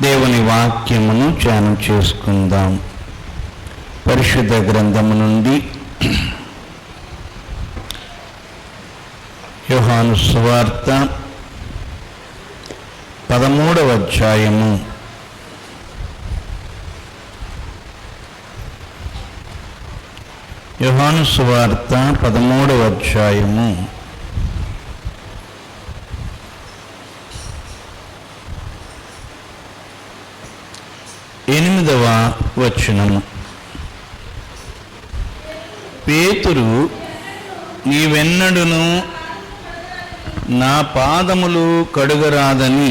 దేవుని వాక్యమును ధ్యానం చేసుకుందాం. పరిశుద్ధ గ్రంథము నుండి యోహాను సువార్త 13వ అధ్యాయము 8వ వచనము. పేతురు, నీవెన్నడును నా పాదములు కడుగరాదని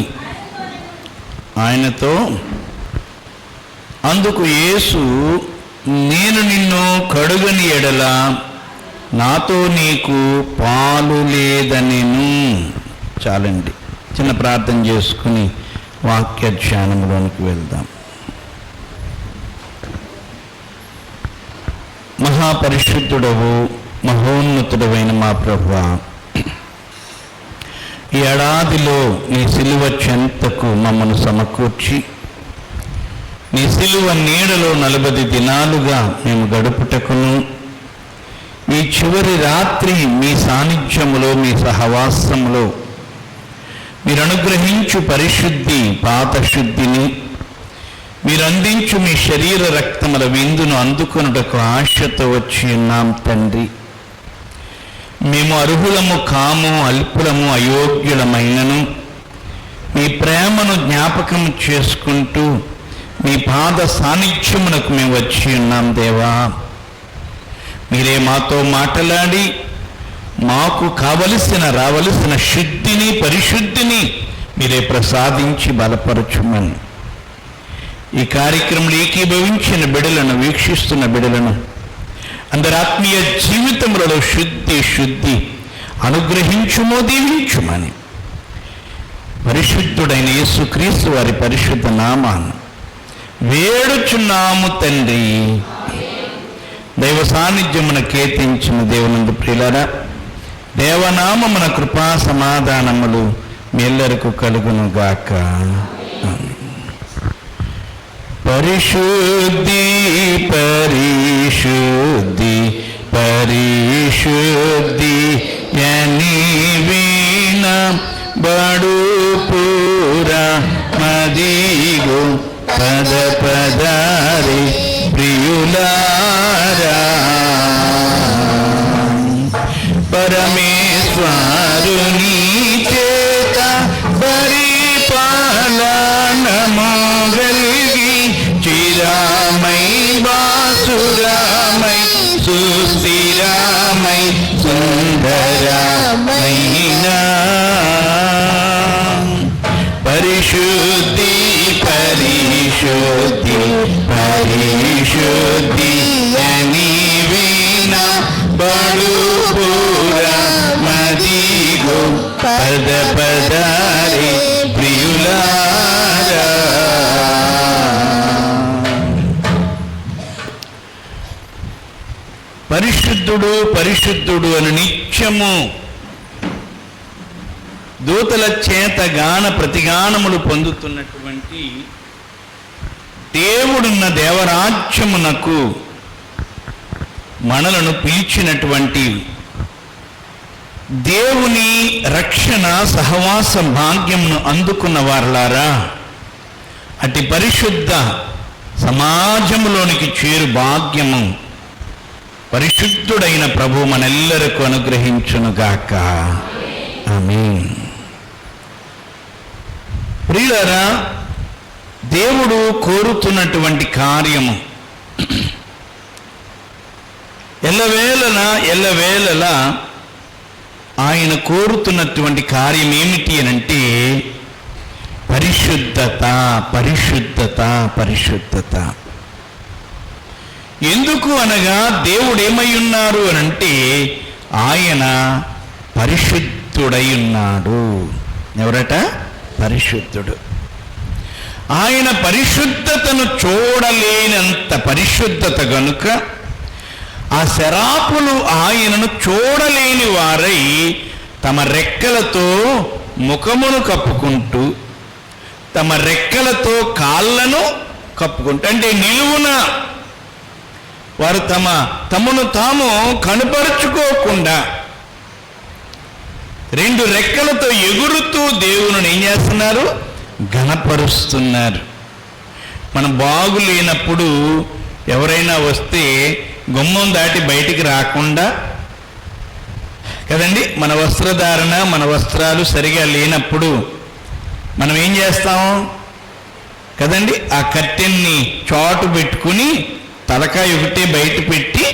ఆయనతో, అందుకు యేసు, నేను నిన్ను కడుగని ఎడల నాతో నీకు పాలు లేదనెను. చాలండి, చిన్న ప్రార్థన చేసుకుని వాక్య ధ్యానంలోనికి వెళ్దాం. మహాపరిశుద్ధుడవు, మహోన్నతుడవైన మా ప్రభువా, ఈ ఏడాదిలో నీ సిలువ చెంతకు మమ్మను సమకూర్చి నీ సిలువ నీడలో 40 దినాలుగా మేము గడుపుటకును, మీ చివరి రాత్రి మీ సాన్నిధ్యములో, మీ సహవాసములో మీరు అనుగ్రహించు పరిశుద్ధి, పాతశుద్ధిని, మీరు అందించు మీ శరీర రక్తముల విందును అందుకొనుటకు ఆశతో వచ్చి ఉన్నాం తండ్రి. మేము అర్హులము కాము, అల్పులము, అయోగ్యులమైనను మీ ప్రేమను జ్ఞాపకం చేసుకుంటూ మీ పాద సాన్నిధ్యమునకు మేము వచ్చి ఉన్నాం దేవా. మీరే మాతో మాట్లాడి మాకు రావలసిన శుద్ధిని, పరిశుద్ధిని మీరే ప్రసాదించి బలపరచుమని, ఈ కార్యక్రమంలో ఏకీభవించిన బిడ్డలను, వీక్షిస్తున్న బిడ్డలను అందరి ఆత్మీయ జీవితములలో శుద్ధి అనుగ్రహించుమో, దీవించుమని పరిశుద్ధుడైన యేసుక్రీస్తు వారి పరిశుద్ధ నామాన్ని వేడుచున్నాము తండ్రి. దైవ సాన్నిధ్యమున కేతించిన దేవునందు ప్రియులారా, దేవనామమున కృపా సమాధానములు మీ ఎల్లరికూ కలుగును గాక. పరిశుద్ధి పరిశుద్ధి పరిశుద్ధి యని వీణ బడు పూరా మదిగో పద పదారి ప్రియులారా, పరమేశ్వరుని చేత పరిపాలనము గలిగి చిరామై బాసురామై సుస్థిరామై సుందరమైన పరిశుద్ధి పరిశుద్ధి పరిశుద్ధి అని వీణ బడు పూరా మదిగో పద పదారి ప్రియులారా. పరిశుద్ధుడు పరిశుద్ధుడు అని నిత్యము దూతల చేత గాన ప్రతిగానములు పొందుతున్నటువంటి దేవుడున్న దేవరాజ్యమునకు మనలను పిలిచినటువంటి దేవుని రక్షణ సహవాస భాగ్యమును అందుకున్న వారలారా, అతి పరిశుద్ధ సమాజములోనికి చేరు భాగ్యము పరిశుద్ధుడైన ప్రభు మనెల్లరకు అనుగ్రహించునుగాక. ఆమేన్. ప్రియులారా, దేవుడు కోరుతున్నటువంటి కార్యము ఎల్లవేళలా ఆయన కోరుతున్నటువంటి కార్యం ఏమిటి అనంటే పరిశుద్ధత, పరిశుద్ధత, పరిశుద్ధత. ఎందుకు అనగా దేవుడు ఏమై ఉన్నారు అనంటే ఆయన పరిశుద్ధుడై ఉన్నాడు. ఎవరట? పరిశుద్ధుడు. ఆయన పరిశుద్ధతను చూడలేనంత పరిశుద్ధత గనుక ఆ శరాపులు ఆయనను చూడలేని వారై తమ రెక్కలతో ముఖమును కప్పుకుంటూ తమ రెక్కలతో కాళ్ళను కప్పుకుంటారు. అంటే నిలువున వారు తమను తాము కనపరుచుకోకుండా రెండు రెక్కలతో ఎగురుతూ దేవుని ఏం చేస్తున్నారు? ఘనపరుస్తున్నారు. మనం బాగులేనప్పుడు ఎవరైనా వస్తే గుమ్మం దాటి బయటికి రాకుండా కదండి, మన వస్త్రధారణ, మన వస్త్రాలు సరిగా లేనప్పుడు మనం ఏం చేస్తాం కదండి, ఆ కర్టెన్ని చాటు పెట్టుకుని తలకాయ ఒకటే బయట పెట్టి,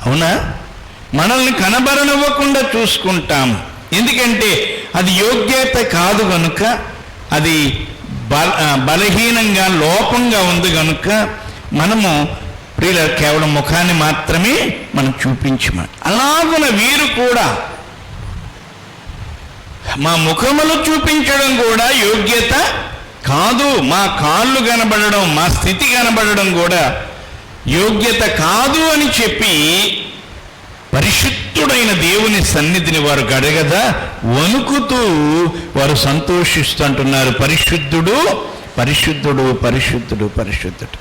అవునా, మనల్ని కనబరనివ్వకుండా చూసుకుంటాం. ఎందుకంటే అది యోగ్యత కాదు కనుక, అది బలహీనంగా లోపంగా ఉంది కనుక మనము ప్రియుల కేవలం ముఖాన్ని మాత్రమే మనం చూపించమని. అలాగున వీరు కూడా మా ముఖములు చూపించడం కూడా యోగ్యత కాదు, మా కాళ్ళు కనబడడం, మా స్థితి కనబడడం కూడా యోగ్యత కాదు అని చెప్పి పరిశుద్ధుడైన దేవుని సన్నిధిని వారు గడగదా వణుకుతూ వారు సంతోషిస్తుంటున్నారు. పరిశుద్ధుడు, పరిశుద్ధుడు, పరిశుద్ధుడు, పరిశుద్ధుడు.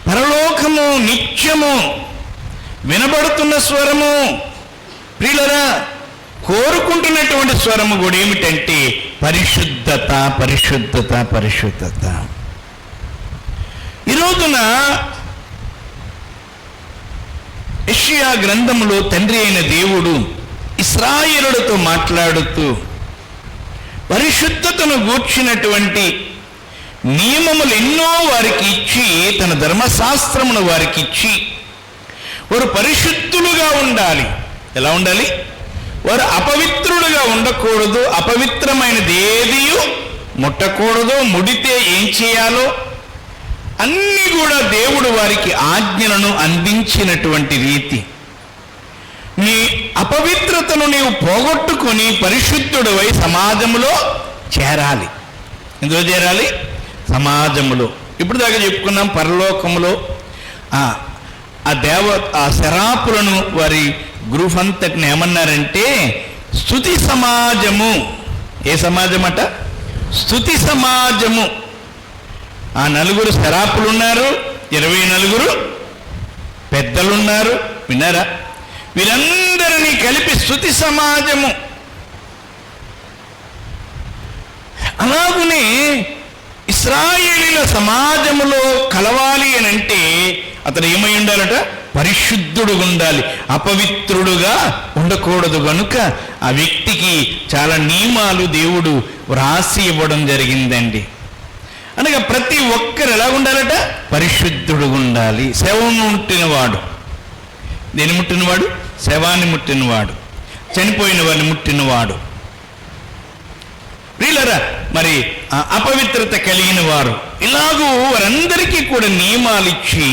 పరలోకము నిత్యము వినబడుతున్న స్వరము, ప్రియులరా, కోరుకుంటున్నటువంటి స్వరము కూడా ఏమిటంటే పరిశుద్ధత, పరిశుద్ధత, పరిశుద్ధత. ఈ రోజున యెషయా గ్రంథములో తండ్రి అయిన దేవుడు ఇశ్రాయేలులతో మాట్లాడుతూ పరిశుద్ధతను గూర్చినటువంటి నియమములు ఎన్నో వారికి ఇచ్చి, తన ధర్మశాస్త్రమును వారికి ఇచ్చి, వారు పరిశుద్ధులుగా ఉండాలి. ఎలా ఉండాలి? వారు అపవిత్రులుగా ఉండకూడదు, అపవిత్రమైనది ఏది ముట్టకూడదు, ముడితే ఏం చేయాలో అన్నీ కూడా దేవుడు వారికి ఆజ్ఞలను అందించినటువంటి రీతి. నీ అపవిత్రతను నీవు పోగొట్టుకొని పరిశుద్ధుడివై సమాజంలో చేరాలి. ఎందులో చేరాలి? సమాజములో. ఇప్పుడు దాకా చెప్పుకున్నాం, పరలోకములో ఆ శరాపులను వారి గ్రూప్ అంతటిని ఏమన్నారంటే స్తుతి సమాజము. ఏ సమాజం అట? స్తుతి సమాజము. ఆ 4 శరాపులు ఉన్నారు, 24 పెద్దలున్నారు. విన్నారా? వీరందరినీ కలిపి స్తుతి సమాజము. అలాగునే ఇశ్రాయేలీల సమాజములో కలవాలి అని అంటే అతను ఏమై ఉండాలట? పరిశుద్ధుడుగా ఉండాలి, అపవిత్రుడుగా ఉండకూడదు. కనుక ఆ వ్యక్తికి చాలా నియమాలు దేవుడు వ్రాసి ఇవ్వడం జరిగిందండి. అనగా ప్రతి ఒక్కరు ఎలా ఉండాలట? పరిశుద్ధుడుగా ఉండాలి. శవము ముట్టినవాడు, దేని ముట్టినవాడు? శవాన్ని ముట్టినవాడు, చనిపోయిన వారిని ముట్టినవాడు. ప్రియులరా, మరి అపవిత్రత కలిగిన వారు, ఇలాగూ వారందరికీ కూడా నియమాలు ఇచ్చి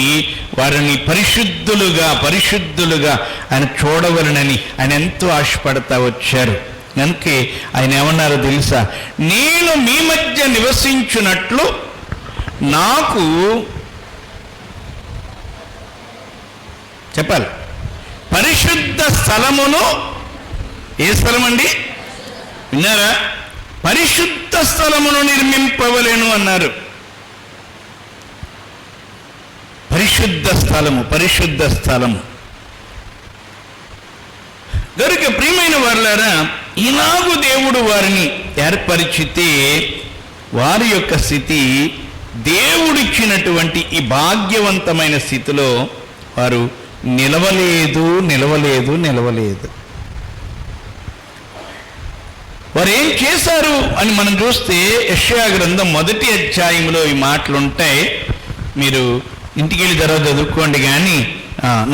వారిని పరిశుద్ధులుగా ఆయన చూడవలనని ఆయన ఎంతో ఆశపడతా వచ్చారు. కనుకే ఆయన ఏమన్నారో తెలుసా? నేను మీ మధ్య నివసించున్నట్లు నాకు చెప్పాలి పరిశుద్ధ స్థలమును. ఏ స్థలం అండి? విన్నారా? పరిశుద్ధ స్థలమును నిర్మింపవలెను అన్నారు. పరిశుద్ధ స్థలము, పరిశుద్ధ స్థలము. గనుక ప్రియమైన వారులారా, ఇలాగూ దేవుడు వారిని ఏర్పరిచితే వారి యొక్క స్థితి దేవుడిచ్చినటువంటి ఈ భాగ్యవంతమైన స్థితిలో వారు నిలవలేదు. వారు ఏం చేశారు అని మనం చూస్తే యెషయా గ్రంథం 1వ అధ్యాయంలో ఈ మాటలు ఉంటాయి. మీరు ఇంటికి వెళ్ళి తర్వాత చదువుకోండి, కానీ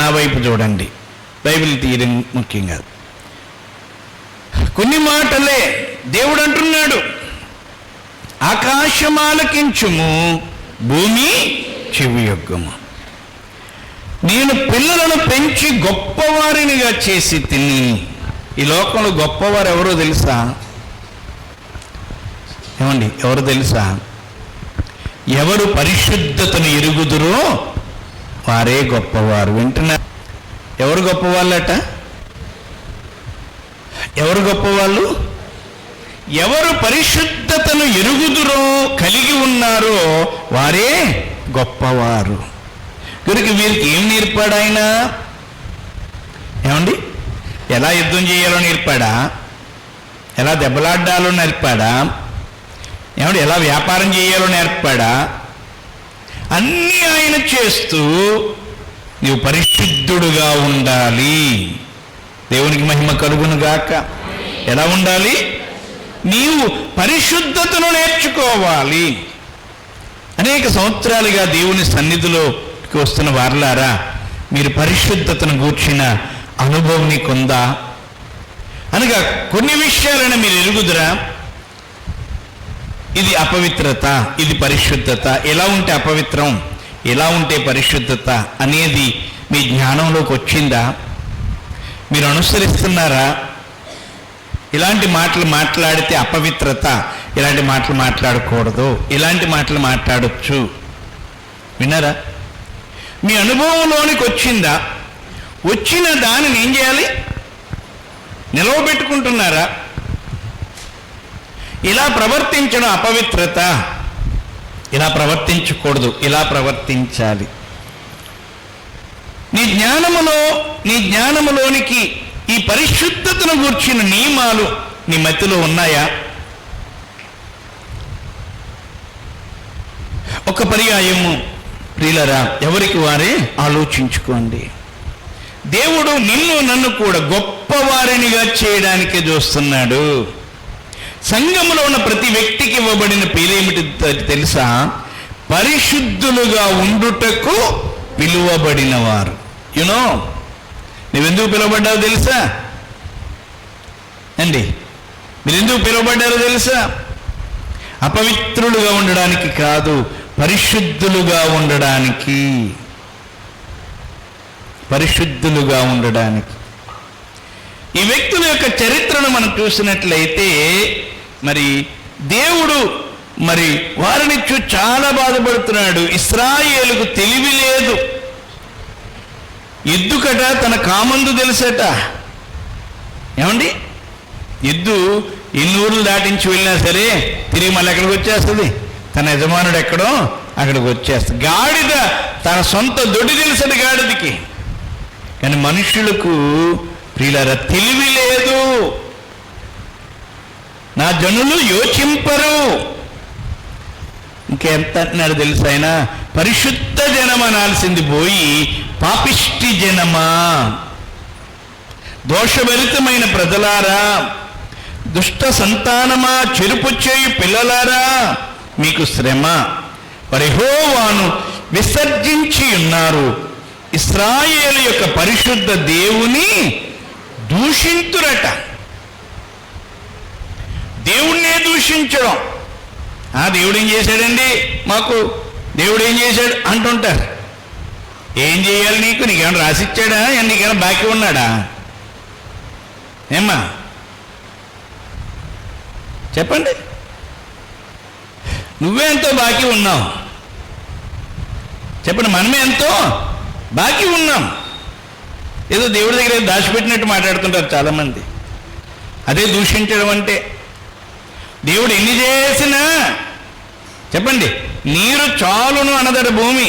నా వైపు చూడండి. బైబిల్ తీయడం ముఖ్యం కాదు. కొన్ని మాటలే దేవుడు అంటున్నాడు, ఆకాశమాలకించుము, భూమి చెవియొగ్గము. నేను పిల్లలను పెంచి గొప్పవారినిగా చేసి తిని. ఈ లోకంలో గొప్పవారు ఎవరో తెలుసా? ఏమండి, ఎవరు తెలుసా? ఎవరు పరిశుద్ధతను ఎరుగుదురో వారే గొప్పవారు. వింటున్నారు? ఎవరు గొప్పవాళ్ళట? ఎవరు గొప్పవాళ్ళు? ఎవరు పరిశుద్ధతను ఎరుగుదురో, కలిగి ఉన్నారో వారే గొప్పవారు. కనుక వీరికి ఏం నేర్పాడు ఆయన? ఏమండి, ఎలా యుద్ధం చేయాలో నేర్పాడా? ఎలా దెబ్బలాడ్డాలో నేర్పాడా? ఏమండి, ఎలా వ్యాపారం చేయాలో నేర్పాడా? అన్నీ ఆయన చేస్తూ నీవు పరిశుద్ధుడుగా ఉండాలి. దేవునికి మహిమ కలుగును గాక. ఎలా ఉండాలి? నీవు పరిశుద్ధతను నేర్చుకోవాలి. అనేక సంవత్సరాలుగా దేవుని సన్నిధిలోకి వస్తున్న వారలారా, మీరు పరిశుద్ధతను గూర్చిన అనుభవం నీకుందా? అనగా కొన్ని విషయాలను మీరు ఎరుగుదురా? ఇది అపవిత్రత, ఇది పరిశుద్ధత, ఎలా ఉంటే అపవిత్రం, ఎలా ఉంటే పరిశుద్ధత అనేది మీ జ్ఞానంలోకి వచ్చిందా? మీరు అనుసరిస్తున్నారా? ఇలాంటి మాటలు మాట్లాడితే అపవిత్రత, ఇలాంటి మాటలు మాట్లాడకూడదు, ఇలాంటి మాటలు మాట్లాడొచ్చు, విన్నారా? మీ అనుభవంలోనికి వచ్చిందా? వచ్చిన దానిని ఏం చేయాలి? నిలవబెట్టుకుంటున్నారా? ఇలా ప్రవర్తించడం అపవిత్రత, ఇలా ప్రవర్తించకూడదు, ఇలా ప్రవర్తించాలి. నీ జ్ఞానములోనికి ఈ పరిశుద్ధతను గూర్చిన నియమాలు నీ మధ్యలో ఉన్నాయా? ఒక పర్యాయము ప్రియులరా, ఎవరికి వారే ఆలోచించుకోండి. దేవుడు నిన్ను నన్ను కూడా గొప్పవారినిగా చేయడానికే చూస్తున్నాడు. సంఘములో ఉన్న ప్రతి వ్యక్తికి ఇవ్వబడిన పేరేమిటి తెలుసా? పరిశుద్ధులుగా ఉండుటకు పిలువబడిన వారు. యునో, నువ్వెందుకు పిలువబడ్డావో తెలుసా అండి? మీరు ఎందుకు పిలువబడ్డారో తెలుసా? అపవిత్రులుగా ఉండడానికి కాదు, పరిశుద్ధులుగా ఉండడానికి. పరిశుద్ధులుగా ఉండడానికి. ఈ వ్యక్తుల యొక్క చరిత్రను మనం చూసినట్లయితే మరి దేవుడు వారిని చాలా బాధపడుతున్నాడు. ఇశ్రాయేలుకు తెలివి లేదు. ఎద్దుకట తన కామందు తెలుసట. ఏమండి, ఎద్దు ఎన్ని ఊర్లు దాటించి వెళ్ళినా సరే తిరిగి మళ్ళీ ఎక్కడికి వచ్చేస్తుంది? తన యజమానుడు ఎక్కడో అక్కడికి వచ్చేస్తుంది. గాడిద తన సొంత దొడ్డి తెలుసట గాడిదకి. కానీ మనుషులకు ప్రియులారా తెలివి లేదు. నా జనులు యోచింపరు. ఇంకెంత అంటున్నాడు తెలుసు ఆయన? పరిశుద్ధ జనం అనాల్సింది పోయి పాపిష్టి జనమా, దోషభరితమైన ప్రజలారా, దుష్ట సంతానమా, చెరుపు చేయు పిల్లలారా, మీకు శ్రమ. యెహోవాను విసర్జించి ఉన్నారు. ఇశ్రాయేలు యొక్క పరిశుద్ధ దేవుని దూషింతురట. దేవుణ్ణే దూషించడం. దేవుడు ఏం చేశాడండి మాకు, దేవుడు ఏం చేశాడు అంటుంటారు. ఏం చేయాలి? నీకేమైనా రాసిచ్చాడా? నీకేమైనా బాకీ ఉన్నాడా? ఏమ్మా చెప్పండి. నువ్వే ఎంతో బాకీ ఉన్నావు చెప్పండి. మనమే ఎంతో బాకీ ఉన్నాం. ఏదో దేవుడి దగ్గర దాచిపెట్టినట్టు మాట్లాడుతుంటారు చాలామంది. అదే దూషించడం అంటే. దేవుడు ఎన్ని చేసినా చెప్పండి, నీరు చాలును అన్నదట భూమి,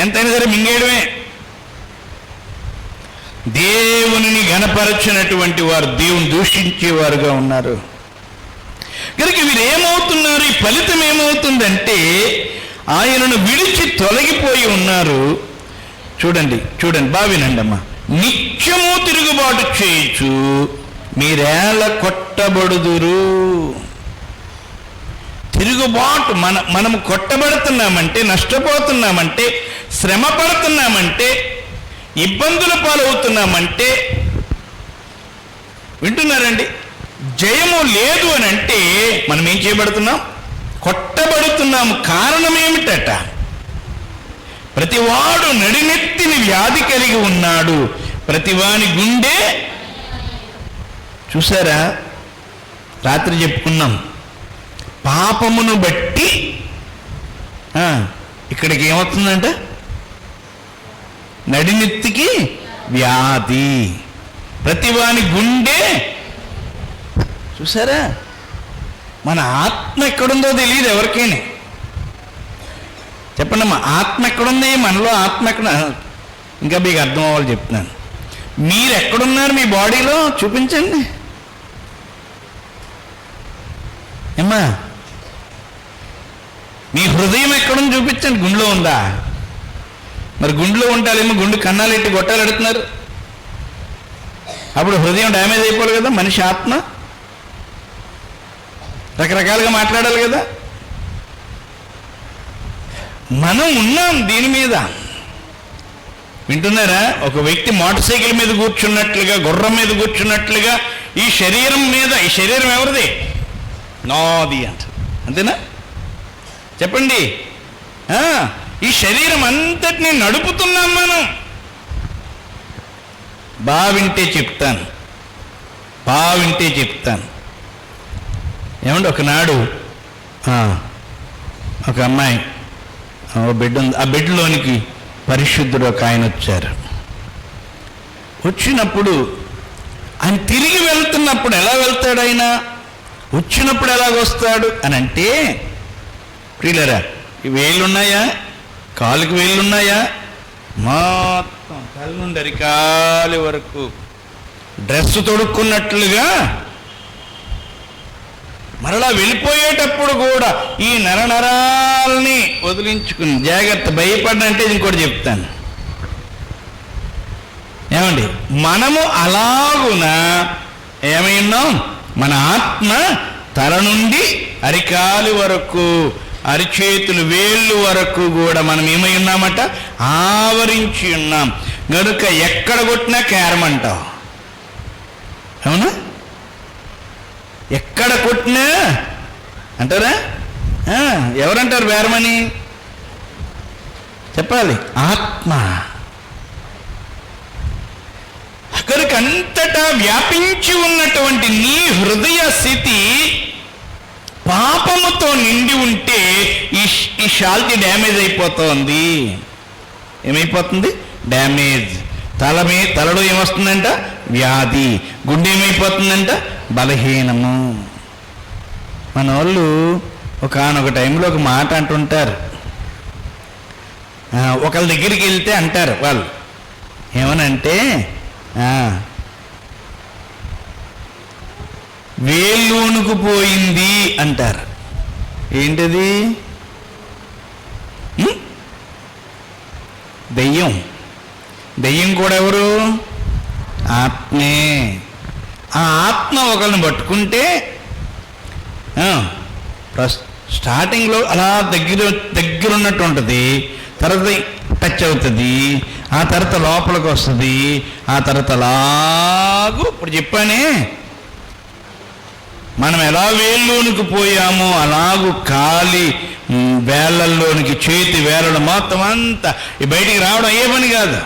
ఎంతైనా సరే మింగేయడమే. దేవునిని గణపరచినటువంటి వారు దేవుని దూషించేవారుగా ఉన్నారు. కనుక వీరు ఏమవుతున్నారు? ఈ ఫలితం ఏమవుతుందంటే ఆయనను విడిచి తొలగిపోయి ఉన్నారు. చూడండి బాగా వినండి అమ్మా. నిత్యము తిరుగుబాటు చేయొచ్చు, మీరేళ కొట్టబడుదురు. తిరుగుబాటు, మనము కొట్టబడుతున్నామంటే, నష్టపోతున్నామంటే, శ్రమ పడుతున్నామంటే, ఇబ్బందుల పాలవుతున్నామంటే, వింటున్నారండి? జయము లేదు అని అంటే మనం ఏం చేయబడుతున్నాం? కొట్టబడుతున్నాము. కారణం ఏమిటట? ప్రతివాడు నడినెత్తిని వ్యాధి కలిగి ఉన్నాడు, ప్రతివాని గుండె. చూసారా, రాత్రి చెప్పుకున్నాం, పాపమును బట్టి ఇక్కడికి ఏమవుతుందంట? నడినెత్తికి వ్యాధి, ప్రతివాని గుండె. చూసారా, మన ఆత్మ ఎక్కడుందో తెలియదు ఎవరికైనా. చెప్పండి అమ్మా, ఆత్మ ఎక్కడుంది? మనలో ఆత్మ ఎక్కడ? ఇంకా మీకు అర్థం అవ్వాలి చెప్తున్నాను. మీరు ఎక్కడున్నారు మీ బాడీలో చూపించండి ఏమ్మా. మీ హృదయం ఎక్కడుంది చూపించండి. గుండెలో ఉందా? మరి గుండెలో ఉంటాలేమో గుండె కన్నాలు ఎట్టి గొట్టాలు ఎడుతున్నారు. అప్పుడు హృదయం డ్యామేజ్ అయిపోవాలి కదా. మనిషి ఆత్మ రకరకాలుగా మాట్లాడాలి కదా. మనం ఉన్నాం దీని మీద. వింటున్నారా? ఒక వ్యక్తి మోటార్ సైకిల్ మీద కూర్చున్నట్లుగా, గుర్రం మీద కూర్చున్నట్లుగా ఈ శరీరం మీద, ఈ శరీరం ఎవరిది? నాది అంట. అంతేనా? చెప్పండి. ఈ శరీరం అంతటిని నడుపుతున్నాం మనం. బావింటే చెప్తాను. ఏమంటే ఒకనాడు ఒక అమ్మాయి, బిడ్డ ఉంది. ఆ బిడ్డలోనికి పరిశుద్ధుడు ఒక ఆయన వచ్చారు. వచ్చినప్పుడు ఆయన తిరిగి వెళ్తున్నప్పుడు ఎలా వెళ్తాడు? ఆయన వచ్చినప్పుడు ఎలాగొస్తాడు అని అంటే, ప్రియులరా, ఈ వేళ్ళున్నాయా? కాలుకి వేళ్ళున్నాయా? మొత్తం తల నుండి అరికాలి వరకు డ్రెస్ తొడుక్కున్నట్లుగా మరలా వెళ్ళిపోయేటప్పుడు కూడా ఈ నరనరాల్ని వదిలించుకుని జాగ్రత్త. భయపడ్డంటే ఇంకోటి చెప్తాను. ఏమండి, మనము అలాగున ఏమైనాం? మన ఆత్మ తల నుండి అరికాలి వరకు, అరిచేతులు వేళ్ళు వరకు కూడా మనం ఏమై ఉన్నామట? ఆవరించి ఉన్నాం. గనుక ఎక్కడ కొట్టినా కేరమంటావు. అవునా? ఎక్కడ కొట్టినా అంటారా? ఎవరంటారు బేరమని? చెప్పాలి. ఆత్మ. కనుక అంతటా వ్యాపించి ఉన్నటువంటి నీ హృదయ స్థితి పాపముతో నిండి ఉంటే ఈ శాల్తీ డ్యామేజ్ అయిపోతుంది. ఏమైపోతుంది? డ్యామేజ్. తలలో ఏమొస్తుందంట? వ్యాధి. గుండె ఏమైపోతుందంట? బలహీనము. మన వాళ్ళు ఒకనొక టైంలో ఒక మాట అంటుంటారు. ఒకళ్ళ దగ్గరికి వెళ్తే అంటారు వాళ్ళు ఏమనంటే, వేళ్ళూనుకు పోయింది అంటారు. ఏంటది? దెయ్యం. దెయ్యం కూడా ఎవరు? ఆత్మే. ఆ ఆత్మ ఒకరిని పట్టుకుంటే స్టార్టింగ్లో అలా దగ్గర ఉన్నట్టు ఉంటుంది, తర్వాత టచ్ అవుతుంది, ఆ తర్వాత లోపలికి వస్తుంది, ఆ తర్వాత అలాగూ ఇప్పుడు చెప్పానే మనం ఎలా వేళ్ళలోనికి పోయామో అలాగూ కాలి వేళ్ళల్లోనికి, చేతి వేళ్ళను మొత్తం అంతా బయటికి రావడం ఏ పని కాదు.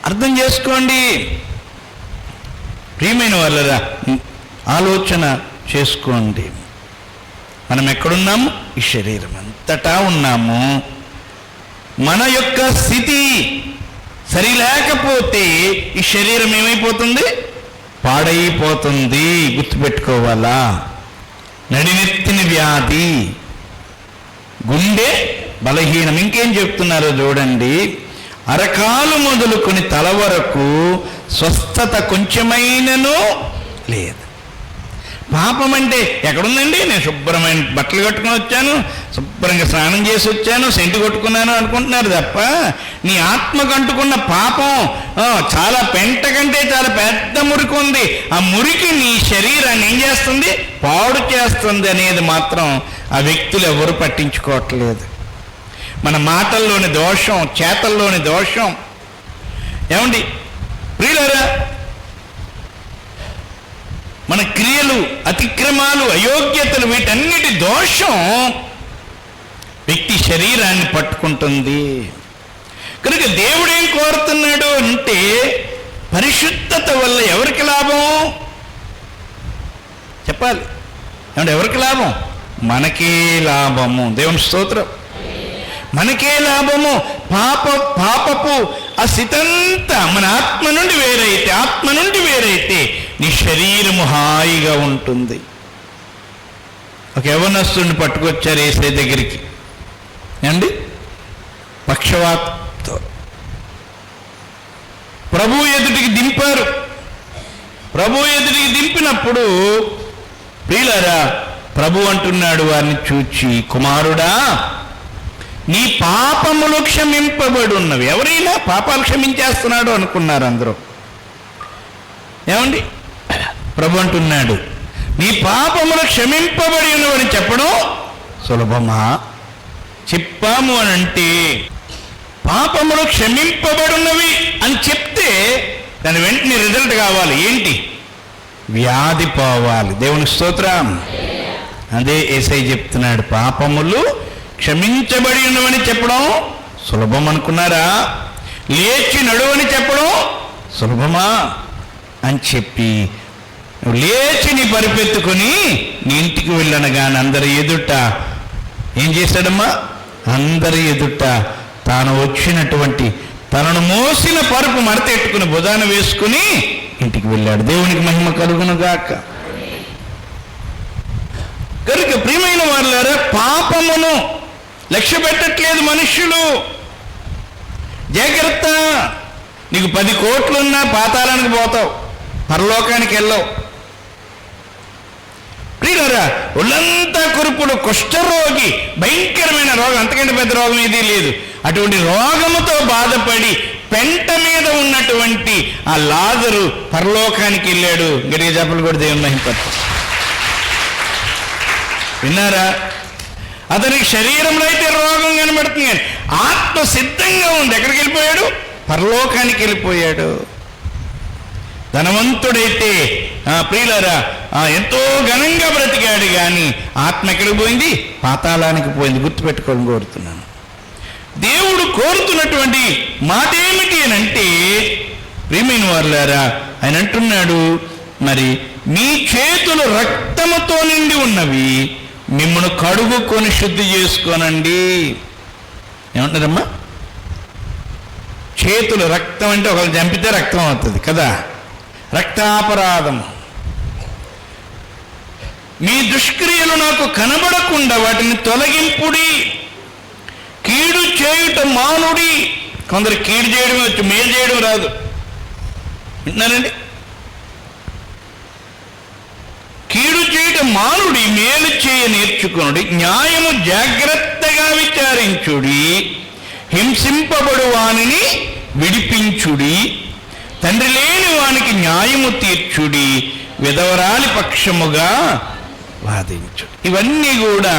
అర్థం చేసుకోండి ప్రియమైన వాళ్ళరా, ఆలోచన చేసుకోండి. మనం ఎక్కడున్నాము? ఈ శరీరం అంతటా ఉన్నాము. మన యొక్క స్థితి సరి లేకపోతే ఈ శరీరం ఏమైపోతుంది? పాడైపోతుంది. గుర్తుపెట్టుకోవాలా? నడినెత్తిన వ్యాధి, గుండె బలహీనం. ఇంకేం చెప్తున్నారో చూడండి. అరకాలు మొదలుకొని తల వరకు స్వస్థత కొంచెమైనను లేదు. పాపం అంటే ఎక్కడుందండి? నేను శుభ్రమైన బట్టలు కట్టుకుని వచ్చాను, శుభ్రంగా స్నానం చేసి వచ్చాను, సెంటు కొట్టుకున్నాను అనుకుంటున్నారు తప్ప నీ ఆత్మకు అంటుకున్న పాపం చాలా పెంట కంటే చాలా పెద్ద మురికి ఉంది. ఆ మురికి నీ శరీరాన్ని ఏం చేస్తుంది? పాడు చేస్తుంది అనేది మాత్రం ఆ వ్యక్తులు ఎవరు పట్టించుకోవట్లేదు. మన మాటల్లోని దోషం, చేతల్లోని దోషం. ఏమండి ప్రియులారా, మన క్రియలు, అతిక్రమాలు, అయోగ్యతలు, వీటన్నిటి దోషం వ్యక్తి శరీరాన్ని పట్టుకుంటుంది. కనుక దేవుడేం కోరుతున్నాడు అంటే, పరిశుద్ధత వల్ల ఎవరికి లాభం? చెప్పాలి. ఏమంటే ఎవరికి లాభం? మనకే లాభము. దేవుని స్తోత్రం. మనకే లాభము. పాపపు ఆ స్థితంతా మన ఆత్మ నుండి వేరైతే నీ శరీరము హాయిగా ఉంటుంది. ఒక యవ్వనస్తుడిని పట్టుకొచ్చారు యేసయ్య దగ్గరికి. ఏమండి, పక్షవాతంతో ప్రభు ఎదుటికి దింపారు. ప్రభు ఎదుటికి దింపినప్పుడు ప్రియులారా, ప్రభు అంటున్నాడు వారిని చూచి, కుమారుడా, నీ పాపములు క్షమింపబడి ఉన్నవి. ఎవరైనా పాపాలు క్షమించేస్తున్నాడు అనుకున్నారు అందరూ. ఏమండి, ప్రభు అంటున్నాడు, నీ పాపములు క్షమింపబడి ఉన్నవని చెప్పడం సులభమా? చెప్పాము అని అంటే, పాపములు క్షమింపబడి ఉన్నవి అని చెప్తే దాని వెంటనే రిజల్ట్ కావాలి. ఏంటి? వ్యాధి పోవాలి. దేవుని స్తోత్రం. అదే యేసయ్య చెప్తున్నాడు, పాపములు క్షమించబడి ఉన్నవని చెప్పడం సులభం అనుకున్నారా? లేచి నడువని చెప్పడం సులభమా అని చెప్పి లేచి నీ పరిపెత్తుకొని నీ ఇంటికి వెళ్ళనగాని అందరి ఎదుట ఏం చేశాడమ్మా? అందరి ఎదుట తాను వచ్చినటువంటి తనను మోసిన పరుపు మడతెట్టుకుని భుజాన వేసుకుని ఇంటికి వెళ్ళాడు. దేవునికి మహిమ కలుగును గాక. కనుక ప్రియమైన వారులారా, పాపమును లక్ష్య పెట్టట్లేదు మనుష్యులు. జాగ్రత్త, నీకు 10 కోట్లున్నా పాతాళానికి పోతావు, పరలోకానికి వెళ్ళవు. ప్రియులారా, ఒళ్ళంతా కురుపులు, కుష్ఠరోగి, భయంకరమైన రోగం, అంతకంటే పెద్ద రోగం ఏదీ లేదు. అటువంటి రోగముతో బాధపడి పెంట మీద ఉన్నటువంటి ఆ లాజరు పరలోకానికి వెళ్ళాడు. గట్టిగా చెప్పలు కూడా దేవుని మహిమపరచు. విన్నారా? అతనికి శరీరంలో అయితే రోగం కనబడుతుంది, కానీ ఆత్మ సిద్ధంగా ఉంది. ఎక్కడికి వెళ్ళిపోయాడు? పరలోకానికి వెళ్ళిపోయాడు. ధనవంతుడైతే ప్రియులారా ఎంతో ఘనంగా బ్రతికాడు, కానీ ఆత్మ ఎక్కడికి పోయింది? పాతాళానికి పోయింది. గుర్తుపెట్టుకోవాలని కోరుతున్నాను. దేవుడు కోరుతున్నటువంటి మాట ఏమిటి అని అంటే, ప్రియమైన వారులారా, ఆయన అంటున్నాడు, మరి మీ చేతులు రక్తముతో నిండి ఉన్నవి, మిమ్మల్ని కడుగుకొని శుద్ధి చేసుకోనండి. ఏమంటారమ్మా? చేతులు రక్తం అంటే ఒకరు చంపితే రక్తం అవుతుంది కదా, రక్తాపరాధం. మీ దుష్క్రియలు నాకు కనబడకుండా వాటిని తొలగింపుడి, కీడు చేయుట మానుడి. కొందరు కీడు చేయడం వచ్చు, మేలు చేయడం రాదు. విన్నారండి? కీడు చేయడం మానుడి, మేలు చేయ నేర్చుకునుడి, న్యాయము జాగ్రత్తగా విచారించుడి, హింసింపబడు వానిని విడిపించుడి, తండ్రి లేని వానికి న్యాయము తీర్చుడి, విధవరాలి పక్షముగా వాదించుడి. ఇవన్నీ కూడా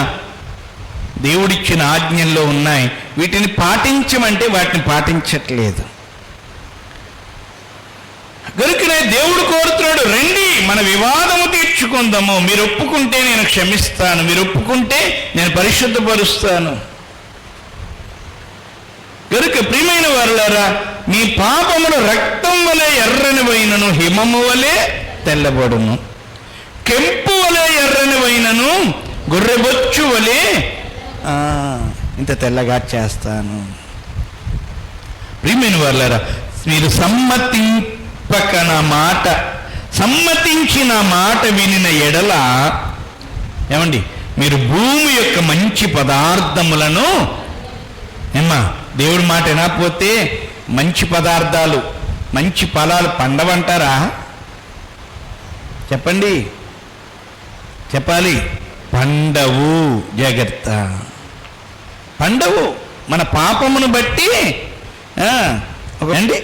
దేవుడిచ్చిన ఆజ్ఞల్లో ఉన్నాయి. వీటిని పాటించమంటే వాటిని పాటించట్లేదు. గనుకనే దేవుడు కోరుతున్నాడు, రండి మన వివాదము తీర్చుకుందాము. మీరు ఒప్పుకుంటే నేను క్షమిస్తాను, మీరు ఒప్పుకుంటే నేను పరిశుద్ధపరుస్తాను. గనుక ప్రియమైన వారులారా, మీ పాపములు రక్తం వలె ఎర్రనివైనను హిమము వలె తెల్లబడును, కెంపు వలె ఎర్రనివైనను గొర్రెబొచ్చు వలె ఇంత తెల్లగా చేస్తాను. ప్రియమైన వారులారా, మీరు సమ్మతించిన మాట వినిన ఎడల ఏమండి, మీరు భూమి యొక్క మంచి పదార్థములను దేవుడి మాట వినకపోతే మంచి పదార్థాలు, మంచి ఫలాలు పండవంటారా? చెప్పండి, చెప్పాలి. పండవు. జాగ్రత్త, పండవు. మన పాపమును బట్టి అండి,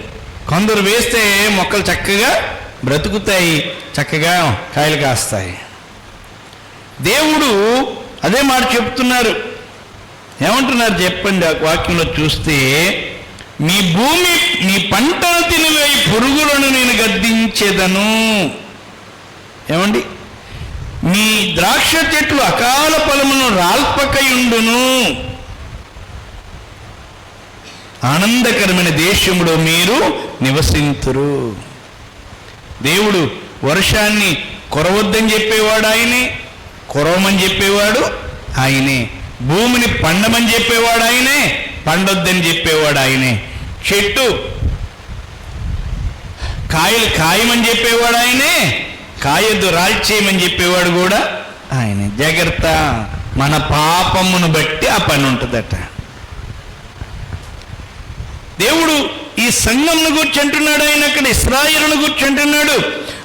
కొందరు వేస్తే మొక్కలు చక్కగా బ్రతుకుతాయి, చక్కగా కాయలు కాస్తాయి. దేవుడు అదే మాట చెప్తున్నారు. ఏమంటున్నారు చెప్పండి? ఆ వాక్యంలో చూస్తే, మీ భూమి మీ పంటను తినివేయి పురుగులను నేను గద్దించేదను. ఏమండి? మీ ద్రాక్ష చెట్లు అకాల ఫలమును రాల్పకయుండును, ఆనందకరమైన దేశములో మీరు నివసింతురు. దేవుడు వర్షాన్ని కురవద్దని చెప్పేవాడు ఆయనే, కురవమని చెప్పేవాడు ఆయనే. భూమిని పండమని చెప్పేవాడు ఆయనే, పండొద్దని చెప్పేవాడు ఆయనే. చెట్టు కాయలు కాయమని చెప్పేవాడు ఆయనే, కాయొద్దు రాల్చేయమని చెప్పేవాడు కూడా ఆయన. జాగ్రత్త, మన పాపమును బట్టి ఆ పని ఉంటుందట. దేవుడు ఈ సంఘంను గురించి అంటున్నాడు, ఆయన అక్కడ ఇశ్రాయేలును గురించి అంటున్నాడు,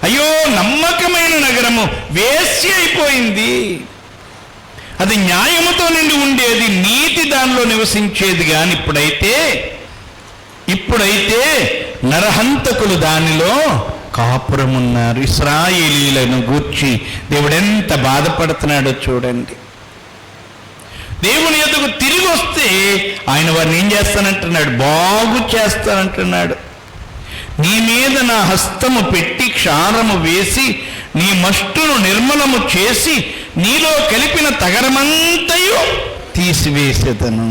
అయ్యో నమ్మకమైన నగరము వేశ్య అయిపోయింది, అది న్యాయముతో నిండి ఉండేది, నీతి దానిలో నివసించేది. కానీ ఇప్పుడైతే నరహంతకులు దానిలో కాపురమున్నారు. ఇశ్రాయేలీలను గూర్చి దేవుడు ఎంత బాధపడుతున్నాడో చూడండి. దేవుని యొద్దకు తిరిగి వస్తే ఆయన వారిని ఏం చేస్తానంటున్నాడు? బాగు చేస్తానంటున్నాడు. నీ మీద నా హస్తము పెట్టి క్షారము వేసి నీ మష్టును నిర్మలము చేసి నీలో కలిపిన తగరమంతయు తీసివేసేదను.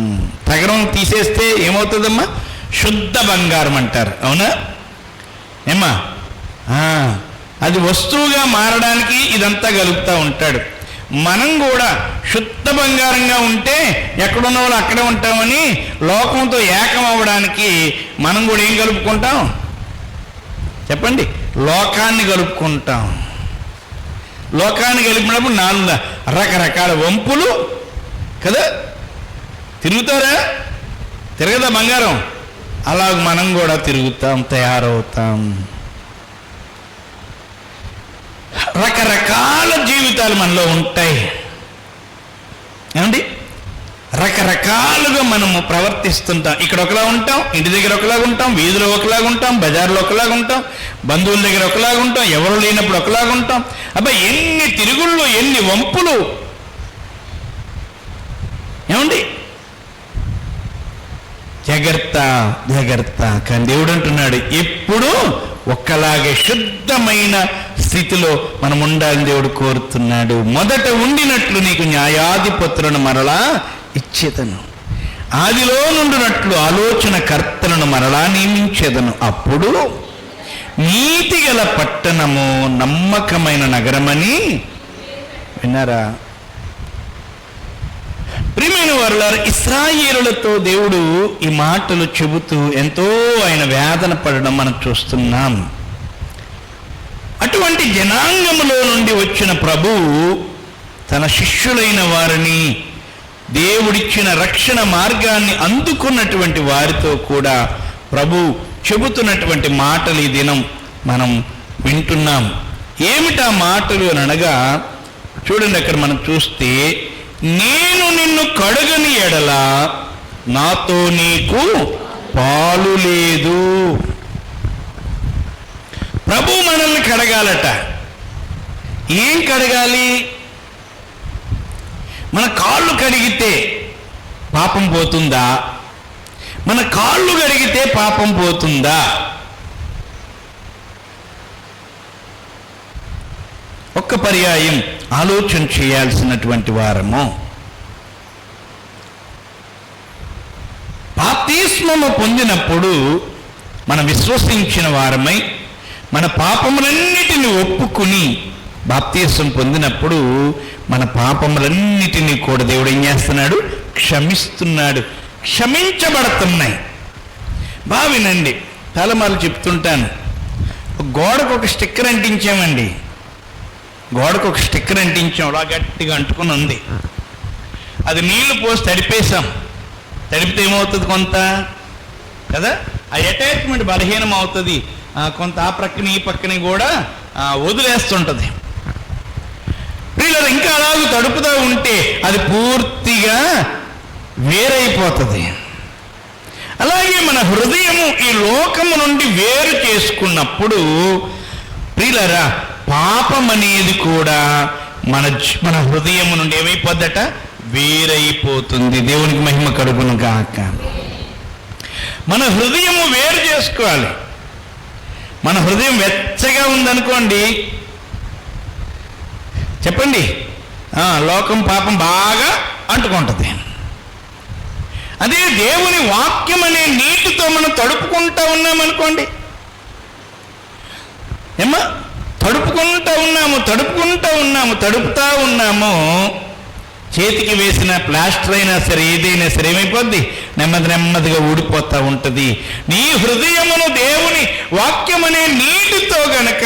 తగరం తీసేస్తే ఏమవుతుందమ్మా? శుద్ధ బంగారం అంటారు, అవునా ఏమ్మా? అది వస్తువుగా మారడానికి ఇదంతా కలుపుతూ ఉంటాడు. మనం కూడా శుద్ధ బంగారంగా ఉంటే ఎక్కడున్న వాళ్ళు అక్కడే ఉంటామని లోకంతో ఏకం అవ్వడానికి మనం కూడా ఏం కలుపుకుంటాం చెప్పండి? లోకాన్ని కలుపుకుంటాం. లోకాన్ని కలిపినప్పుడు 4 రకరకాల వంపులు కదా, తిరుగుతారా? తిరగదా బంగారం? అలా మనం కూడా తిరుగుతాం, తయారవుతాం. రకరకాల జీవితాలు మనలో ఉంటాయి ఏమండి? రకరకాలుగా మనము ప్రవర్తిస్తుంటాం. ఇక్కడ ఒకలా ఉంటాం, ఇంటి దగ్గర ఒకలాగా ఉంటాం, వీధిలో ఒకలాగా ఉంటాం, బజార్లో ఒకలాగా ఉంటాం, బంధువుల దగ్గర ఒకలాగా ఉంటాం, ఎవరు లేనప్పుడు ఒకలాగా ఉంటాం. అబ్బాయి ఎన్ని తిరుగుళ్ళు, ఎన్ని వంపులు ఏమండి? జాగ్రత్త జాగ్రత్త. కానీ దేవుడు అంటున్నాడు, ఎప్పుడు ఒక్కలాగే శుద్ధమైన స్థితిలో మనం ఉండాలని దేవుడు కోరుతున్నాడు. మొదట ఉండినట్లు నీకు న్యాయాధిపతులను మరలా ఇచ్చేదను, ఆదిలో నుండినట్లు ఆలోచన కర్తలను మరలా నియమించేదను. అప్పుడు నీతి గల పట్టణము, నమ్మకమైన నగరమని. విన్నారా ప్రియమైన వారులారా? ఇశ్రాయేలులతో దేవుడు ఈ మాటలు చెబుతూ ఎంతో ఆయన వేదన పడడం మనం చూస్తున్నాం. అటువంటి జనాంగములో నుండి వచ్చిన ప్రభువు తన శిష్యులైన వారిని, దేవుడిచ్చిన రక్షణ మార్గాన్ని అందుకున్నటువంటి వారితో కూడా ప్రభు చెబుతున్నటువంటి మాటలు ఈ దినం మనం వింటున్నాం. ఏమిటా మాటలు అని అనగా, చూడండి అక్కడ మనం చూస్తే, నేను నిన్ను కడుగని ఎడల నాతో నీకు పాలు లేదు. ప్రభు మనల్ని కడగాలట. ఏం కడగాలి? మన కాళ్ళు కడిగితే పాపం పోతుందా? మన కాళ్ళు కడిగితే పాపం పోతుందా? ఒక్క పర్యాయం ఆలోచన చేయాల్సినటువంటి వారము. బాప్తిస్మము పొందినప్పుడు మనం విశ్వసించిన వారమై మన పాపములన్నిటిని ఒప్పుకుని బాప్తిస్మం పొందినప్పుడు మన పాపములన్నిటినీ కూడా దేవుడు ఏం చేస్తున్నాడు? క్షమిస్తున్నాడు, క్షమించబడుతున్నాయి. బాగా వినండి, చాలామార్లు చెప్తుంటాను. గోడకు ఒక స్టిక్కర్ అంటించామండి, గోడకు ఒక స్టిక్కర్ అంటించాం, అలా గట్టిగా అంటుకుని ఉంది. అది నీళ్లు పోసి తడిపేశాం, తడిపితే ఏమవుతుంది? కొంత కదా ఆ అటాచ్మెంట్ బలహీనం అవుతుంది, కొంత ఆ ప్రక్కన ఈ పక్కన కూడా వదిలేస్తుంటుంది. పిల్లలు ఇంకా అలాగూ తడుపుతూ ఉంటే అది పూర్తిగా వేరైపోతుంది. అలాగే మన హృదయము ఈ లోకము నుండి వేరు చేసుకున్నప్పుడు ప్రియులారా, పాపం అనేది కూడా మన హృదయము నుండి ఏమైపోద్దట? వేరైపోతుంది. దేవునికి మహిమ కలుగును గాక. మన హృదయము వేరు చేసుకోవాలి. మన హృదయం వెచ్చగా ఉందనుకోండి, చెప్పండి, లోకం పాపం బాగా అంటుకుంటుంది. అదే దేవుని వాక్యం అనే నీటితో మనం తడుపుకుంటా ఉన్నామనుకోండి, ఏమ్మా, తడుపుతా ఉన్నాము, చేతికి వేసిన ప్లాస్టర్ అయినా సరే, ఏదైనా సరే ఏమైపోద్ది? నెమ్మదిగా ఊడిపోతూ ఉంటుంది. నీ హృదయమును దేవుని వాక్యం అనే నీటితో గనక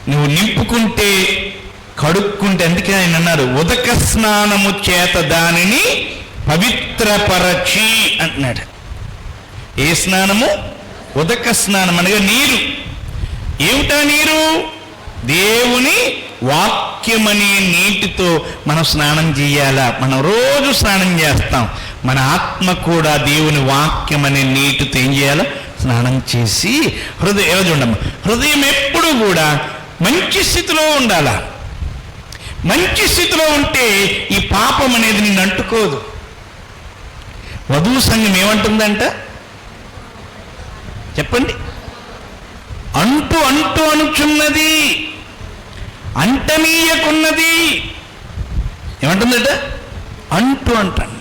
నువ్వు నింపుకుంటే కడుక్కుంటే, అందుకే ఆయన అన్నారు ఉదక స్నానము చేత దానిని పవిత్రపరచి అంటున్నాడు. ఏ స్నానము? ఉదక స్నానం అనగా నీరు. ఏమిటా నీరు? దేవుని వాక్యమనే నీటితో మనం స్నానం చేయాలా. మనం రోజు స్నానం చేస్తాం. మన ఆత్మ కూడా దేవుని వాక్యం అనే నీటితో ఏం చేయాలా? స్నానం చేసి హృదయం చూడమ్మ, హృదయం ఎప్పుడు కూడా మంచి స్థితిలో ఉండాలా. మంచి స్థితిలో ఉంటే ఈ పాపం అనేది నిన్ను అంటుకోదు. వధువు సంఘం ఏమంటుందంట చెప్పండి? అంటూ అంటూ అనుచున్నది, అంటనీయకున్నది. ఏమంటుందట? అంటూ అంటాను.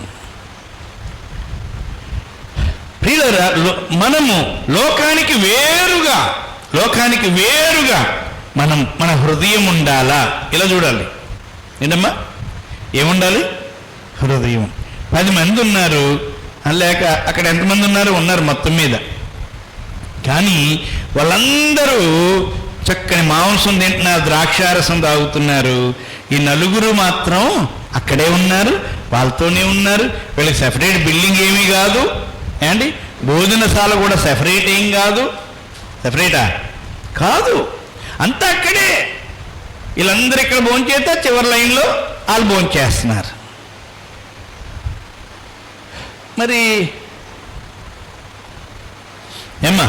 ప్రియులారా, మనము లోకానికి వేరుగా మన హృదయం ఉండాలా. ఇలా చూడాలి. ఏంటమ్మా? ఏముండాలి? హృదయం. 10 మంది ఉన్నారు, లేక అక్కడ ఎంతమంది ఉన్నారు మొత్తం మీద. కానీ వాళ్ళందరూ చక్కని మాంసం తింటున్నారు, ద్రాక్షారసం తాగుతున్నారు. ఈ 4 మాత్రం అక్కడే ఉన్నారు, వాళ్ళతోనే ఉన్నారు. వీళ్ళకి సెపరేట్ బిల్డింగ్ ఏమీ కాదు అండి, భోజనశాల కూడా సెపరేట్ ఏం కాదు. సెపరేటా? కాదు, అంతా అక్కడే. వీళ్ళందరూ ఇక్కడ భోంచేస్తే చివరి లైన్లో వాళ్ళు భోంచేస్తున్నారు. మరి ఏమ్మా,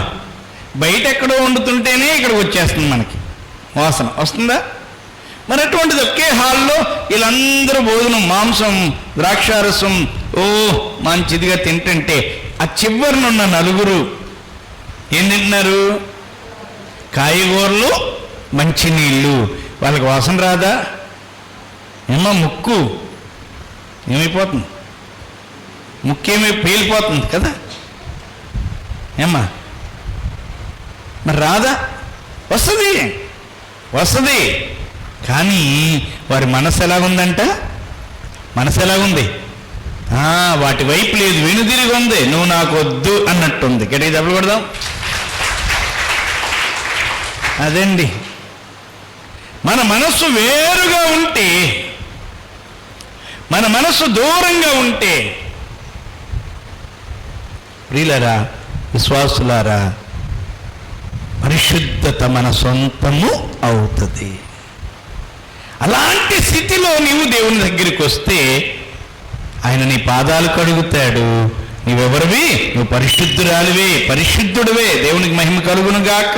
బయట ఎక్కడో వండుతుంటేనే ఇక్కడికి వచ్చేస్తుంది, మనకి వాసన వస్తుందా? మరి అటువంటిది ఒకే హాల్లో వీళ్ళందరూ భోజనం, మాంసం, ద్రాక్షారసం మంచిదిగా తింటుంటే ఆ చివరినున్న 4 ఏం తింటున్నారు? కాయగూరలు, మంచినీళ్ళు. వాళ్ళకి వాసన రాదా? ఏమో ముక్కు ఏమైపోతుంది? ముక్కేమీ పేలిపోతుంది కదా ఏమ్మా? మరి రాదా? వస్తుంది. కానీ వారి మనసు ఎలాగుందంట? మనసు ఎలాగుంది? వాటి వైపు లేదు, వెనుదిరిగి ఉంది. నువ్వు నాకు వద్దు అన్నట్టుంది. గట్టిగా దెబ్బలు కొడదాం. అదండి, మన మనస్సు వేరుగా ఉంటే, మన మనస్సు దూరంగా ఉంటే, ప్రియులారా, విశ్వాసులారా, పరిశుద్ధత మన సొంతము అవుతుంది. అలాంటి స్థితిలో నీవు దేవుని దగ్గరికి వస్తే ఆయన నీ పాదాలు కడుగుతాడు. నీవెవరివి? నువ్వు పరిశుద్ధురాలివే, పరిశుద్ధుడివే. దేవునికి మహిమ కలుగును గాక.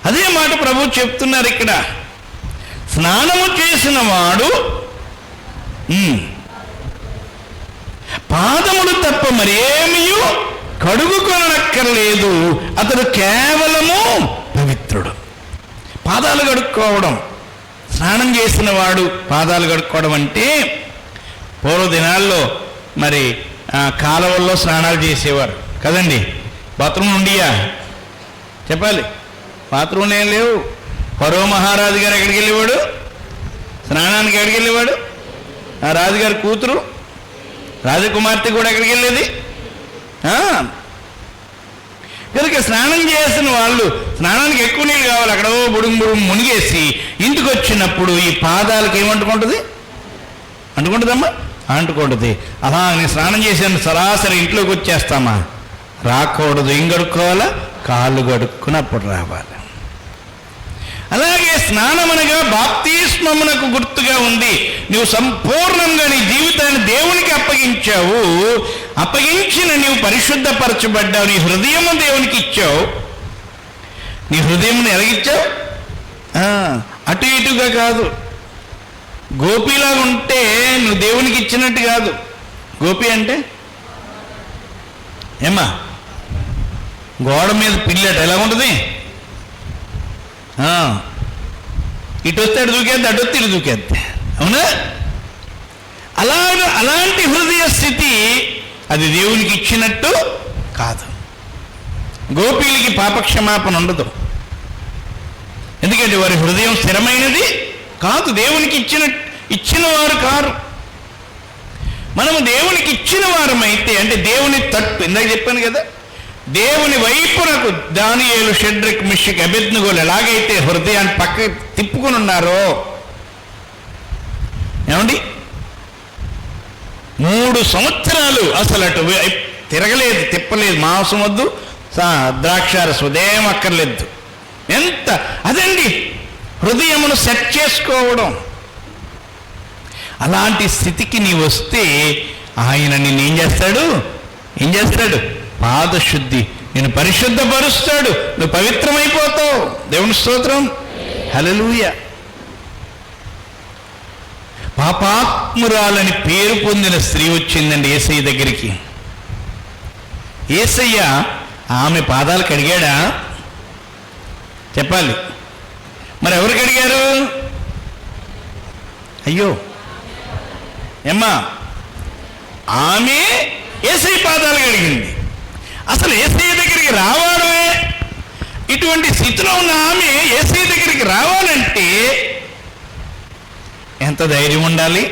అదే మాట ప్రభు చెప్తున్నారు ఇక్కడ. స్నానము చేసిన వాడు పాదములు తప్ప మరేమీ కడుగుకొనక్కర్లేదు, అతడు కేవలము పవిత్రుడు. పాదాలు కడుక్కోవడం, స్నానం చేసిన వాడు పాదాలు కడుక్కోవడం అంటే, పూర్వ దినాల్లో మరి కాలువల్లో స్నానాలు చేసేవారు కదండి. బాత్రూమ్ ఉండియా? చెప్పాలి. బాత్రూమ్లు ఏం లేవు. ఫరో మహారాజు గారు ఎక్కడికి వెళ్ళేవాడు? స్నానానికి ఎక్కడికి వెళ్ళేవాడు? ఆ రాజుగారి కూతురు రాజకుమార్తె కూడా ఎక్కడికి వెళ్ళేది? కనుక స్నానం చేసిన వాళ్ళు, స్నానానికి ఎక్కువ నీళ్ళు కావాలి, అక్కడ బుడుగు మునిగేసి ఇంటికి వచ్చినప్పుడు ఈ పాదాలకు ఏమంటుకుంటుంది? అంటుకుంటుందమ్మా? అంటుకుంటుంది. అలా నేను స్నానం చేసాను, సరాసరి ఇంట్లోకి వచ్చేస్తామా? రాకూడదు. ఏం కడుక్కోవాలా? కాళ్ళు కడుక్కున్నప్పుడు రావాలి. అలాగే స్నానమనగా బాప్తిస్మమునకు గుర్తుగా ఉంది. నువ్వు సంపూర్ణంగా నీ జీవితాన్ని దేవునికి అప్పగించావు. అప్పగించిన నీవు పరిశుద్ధపరచబడ్డావు. నీ హృదయము దేవునికి ఇచ్చావు. నీ హృదయమును ఎలాగిచ్చావు? అటు ఇటుగా కాదు. గోపిలాగా ఉంటే నువ్వు దేవునికి ఇచ్చినట్టు కాదు. గోపి అంటే ఏమ్మా? గోడ మీద పిల్లట ఎలా ఉంటుంది? ఇటు వస్తే అటు దూకేద్ది, అటు వస్తే ఇటు దూకేద్ది. అవునా? అలాంటి హృదయ స్థితి అది దేవునికి ఇచ్చినట్టు కాదు. గోపీలకి పాపక్షమాపణ ఉండదు. ఎందుకంటే వారి హృదయం స్థిరమైనది కాదు. దేవునికి ఇచ్చిన వారు కారు. మనము దేవునికి ఇచ్చిన వారమైతే, అంటే దేవుని తట్టు, ఇందాక చెప్పాను కదా, దేవుని వైపునకు దానియేలు, షడ్రక్, మిషక్, అబేద్నెగోలు ఎలాగైతే హృదయాన్ని పక్క తిప్పుకుని ఉన్నారో, ఏమండి 3 సంవత్సరాలు అసలు అటు తిరగలేదు, తిప్పలేదు. మాంసం వద్దు, ద్రాక్షారసం ఉదయం అక్కర్లేదు. ఎంత అదండి హృదయమును సెట్ చేసుకోవడం. అలాంటి స్థితికి నీ వస్తే ఆయన నిన్ను ఏం చేస్తాడు? పాదశుద్ధి, నేను పరిశుద్ధపరుస్తాడు, నువ్వు పవిత్రమైపోతావు. దేవుని స్తోత్రం, హల్లెలూయా. పాపాత్మురాలని పేరు పొందిన స్త్రీ వచ్చిందండి యేసయ్య దగ్గరికి. యేసయ్య ఆమె పాదాలు కడిగాడా? చెప్పాలి. మరి ఎవరు కడిగారు? అయ్యో ఏమ్మా, ఆమె యేసయ్య పాదాలు కడిగింది. అసలు యేసయ్య దగ్గరికి రావడమే, ఇటువంటి స్థితిలో ఉన్న ఆమె యేసయ్య దగ్గరికి రావాలంటే ఎంత ధైర్యం ఉండాలి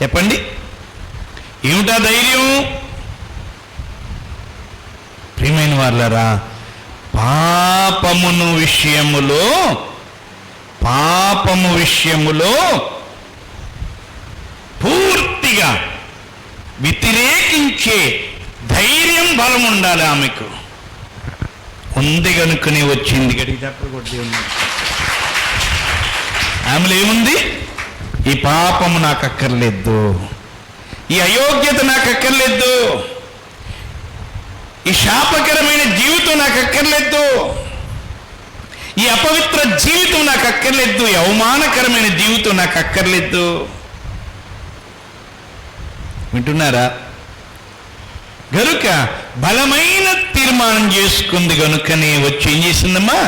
చెప్పండి. ఏమిటా ధైర్యం? ప్రియమైన వాళ్ళరా, పాపము విషయములో పూర్తిగా వ్యతిరేకించే ధైర్యం, బలం ఉండాలి ఆమెకు. ఉంది కనుకనే వచ్చింది. గడికి చెప్పకూడదు. ఆమెలో ఏముంది? ఈ పాపము నాకు అక్కర్లేదు, ఈ అయోగ్యత నాకు అక్కర్లేదు, ఈ శాపకరమైన జీవితం నాకు అక్కర్లేదు, ఈ అపవిత్ర జీవితం నాకు అక్కర్లేదు, ఈ అవమానకరమైన జీవితం నాకు అక్కర్లేదు. వింటున్నారా? గనుక బలమైన తీర్మానం చేసుకుంది. గనుకనే వచ్చి ఏం చేసిందమ్మా?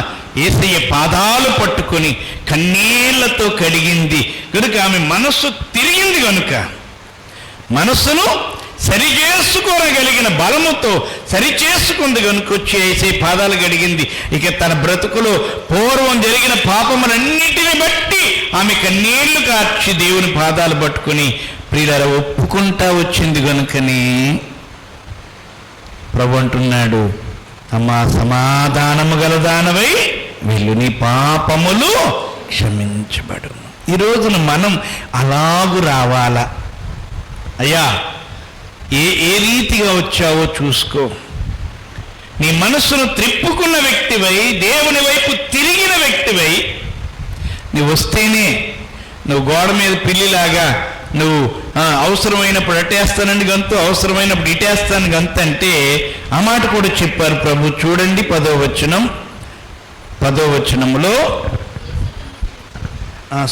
యేసయ్య పాదాలు పట్టుకొని కన్నీళ్లతో కడిగింది. కనుక ఆమె మనస్సు తిరిగింది. కనుక మనస్సును సరిచేసుకోగలిగిన బలముతో సరిచేసుకుంది. కనుక వచ్చి యేసయ్య పాదాలు కడిగింది. ఇక తన బ్రతుకులో పూర్వం జరిగిన పాపములన్నిటిని బట్టి ఆమె కన్నీళ్లు కార్చి దేవుని పాదాలు పట్టుకుని ప్రియులారా ఒప్పుకుంటా వచ్చింది. కనుకని ప్రభు అంటున్నాడు, అమ్మా సమాధానము గలదానవై వెళ్ళు, నీ పాపములు క్షమించబడు. ఈ రోజున మనం అలాగు రావాలా? అయ్యా ఏ రీతిగా వచ్చావో చూసుకో. నీ మనస్సును త్రిప్పుకున్న వ్యక్తివై, దేవుని వైపు తిరిగిన వ్యక్తివై నువ్వు వస్తేనే, నువ్వు గోడ మీద పిల్లిలాగా నువ్వు అవసరమైనప్పుడు అటేస్తానండి గంతు, అవసరమైనప్పుడు ఇటేస్తాను గంతు అంటే ఆ మాట కూడా చెప్పారు ప్రభు. చూడండి 10వ వచనములో,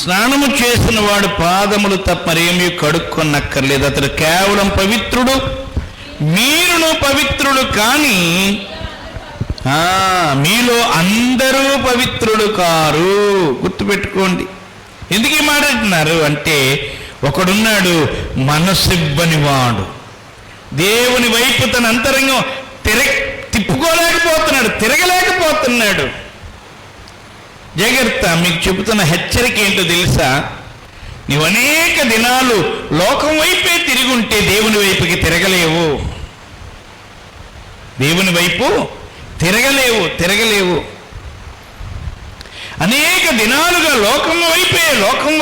స్నానము చేసిన వాడు పాదములు తప్ప మరేమీ కడుక్కొనక్కర్లేదు, అతడు కేవలం పవిత్రుడు, మీరును పవిత్రుడు, కానీ మీలో అందరూ పవిత్రుడు కారు. గుర్తుపెట్టుకోండి. ఎందుకు ఈ మాట అంటున్నారు అంటే, ఒకడున్నాడు మనసివ్వని వాడు, దేవుని వైపు తన అంతరంగం తిప్పుకోలేకపోతున్నాడు, తిరగలేకపోతున్నాడు. జాగ్రత్త. మీకు చెబుతున్న హెచ్చరిక ఏంటో తెలుసా? నీవు అనేక దినాలు లోకం వైపే తిరుగుంటే దేవుని వైపుకి తిరగలేవు. దేవుని వైపు తిరగలేవు. అనేక దినాలుగా లోకం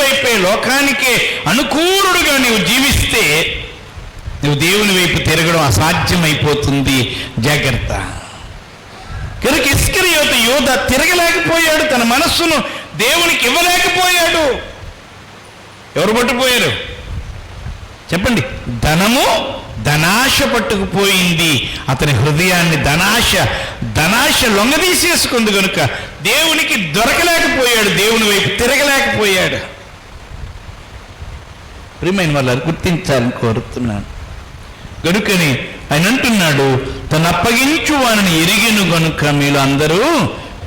వైపే లోకానికే అనుకూలుడుగా నీవు జీవిస్తే నువ్వు దేవుని వైపు తిరగడం అసాధ్యమైపోతుంది. జాగ్రత్త. కనుక ఇస్కరియోతు యూద తిరగలేకపోయాడు, తన మనస్సును దేవునికి ఇవ్వలేకపోయాడు. ఎవరు పట్టుకుపోయారు చెప్పండి? ధనాశ పట్టుకుపోయింది అతని హృదయాన్ని. ధనాశ లొంగదీసేసుకుంది. కనుక దేవునికి దొరకలేకపోయాడు, దేవుని వైపు తిరగలేకపోయాడు. ప్రియమైన వాళ్ళని గుర్తించాలని కోరుతున్నాను. గనుకని ఆయన అంటున్నాడు, తను అప్పగించు వారిని ఎరిగిను గనుక మీలో అందరూ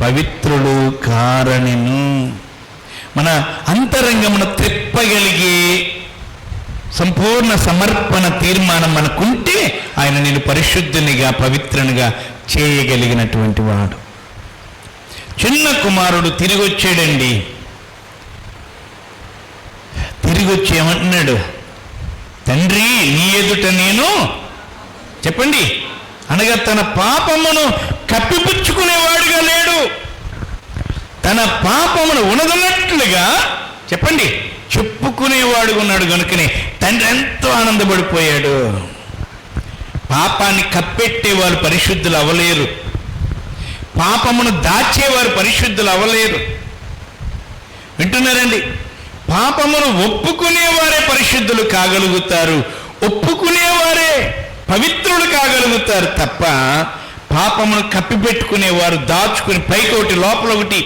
పవిత్రులు కారణను. మన అంతరంగమును త్రిప్పగలిగే సంపూర్ణ సమర్పణ తీర్మానం మనకుంటే ఆయన నేను పరిశుద్ధునిగా పవిత్రునిగా చేయగలిగినటువంటి వాడు. చిన్న కుమారుడు తిరిగి వచ్చాడండి. తిరిగి వచ్చి ఏమంటున్నాడు? తండ్రి, నీ ఎదుట నేను చెప్పండి అనగా తన పాపమును కప్పిపుచ్చుకునేవాడుగా లేడు. తన పాపమును ఉన్నదన్నట్లుగా చెప్పండి చెప్పుకునేవాడుగా ఉన్నాడు. కనుకనే తండ్రి ఎంతో ఆనందపడిపోయాడు. పాపాన్ని కప్పెట్టేవారు పరిశుద్ధులు అవ్వలేరు. పాపమును దాచేవారు పరిశుద్ధులు అవ్వలేరు. వింటున్నారండి? పాపమును ఒప్పుకునేవారే పరిశుద్ధులు కాగలుగుతారు. ఒప్పుకునేవారే పవిత్రులు కాగలుగుతారు తప్ప పాపమును కప్పిపెట్టుకునేవారు, దాచుకుని పైకొకటి లోపల ఒకటి.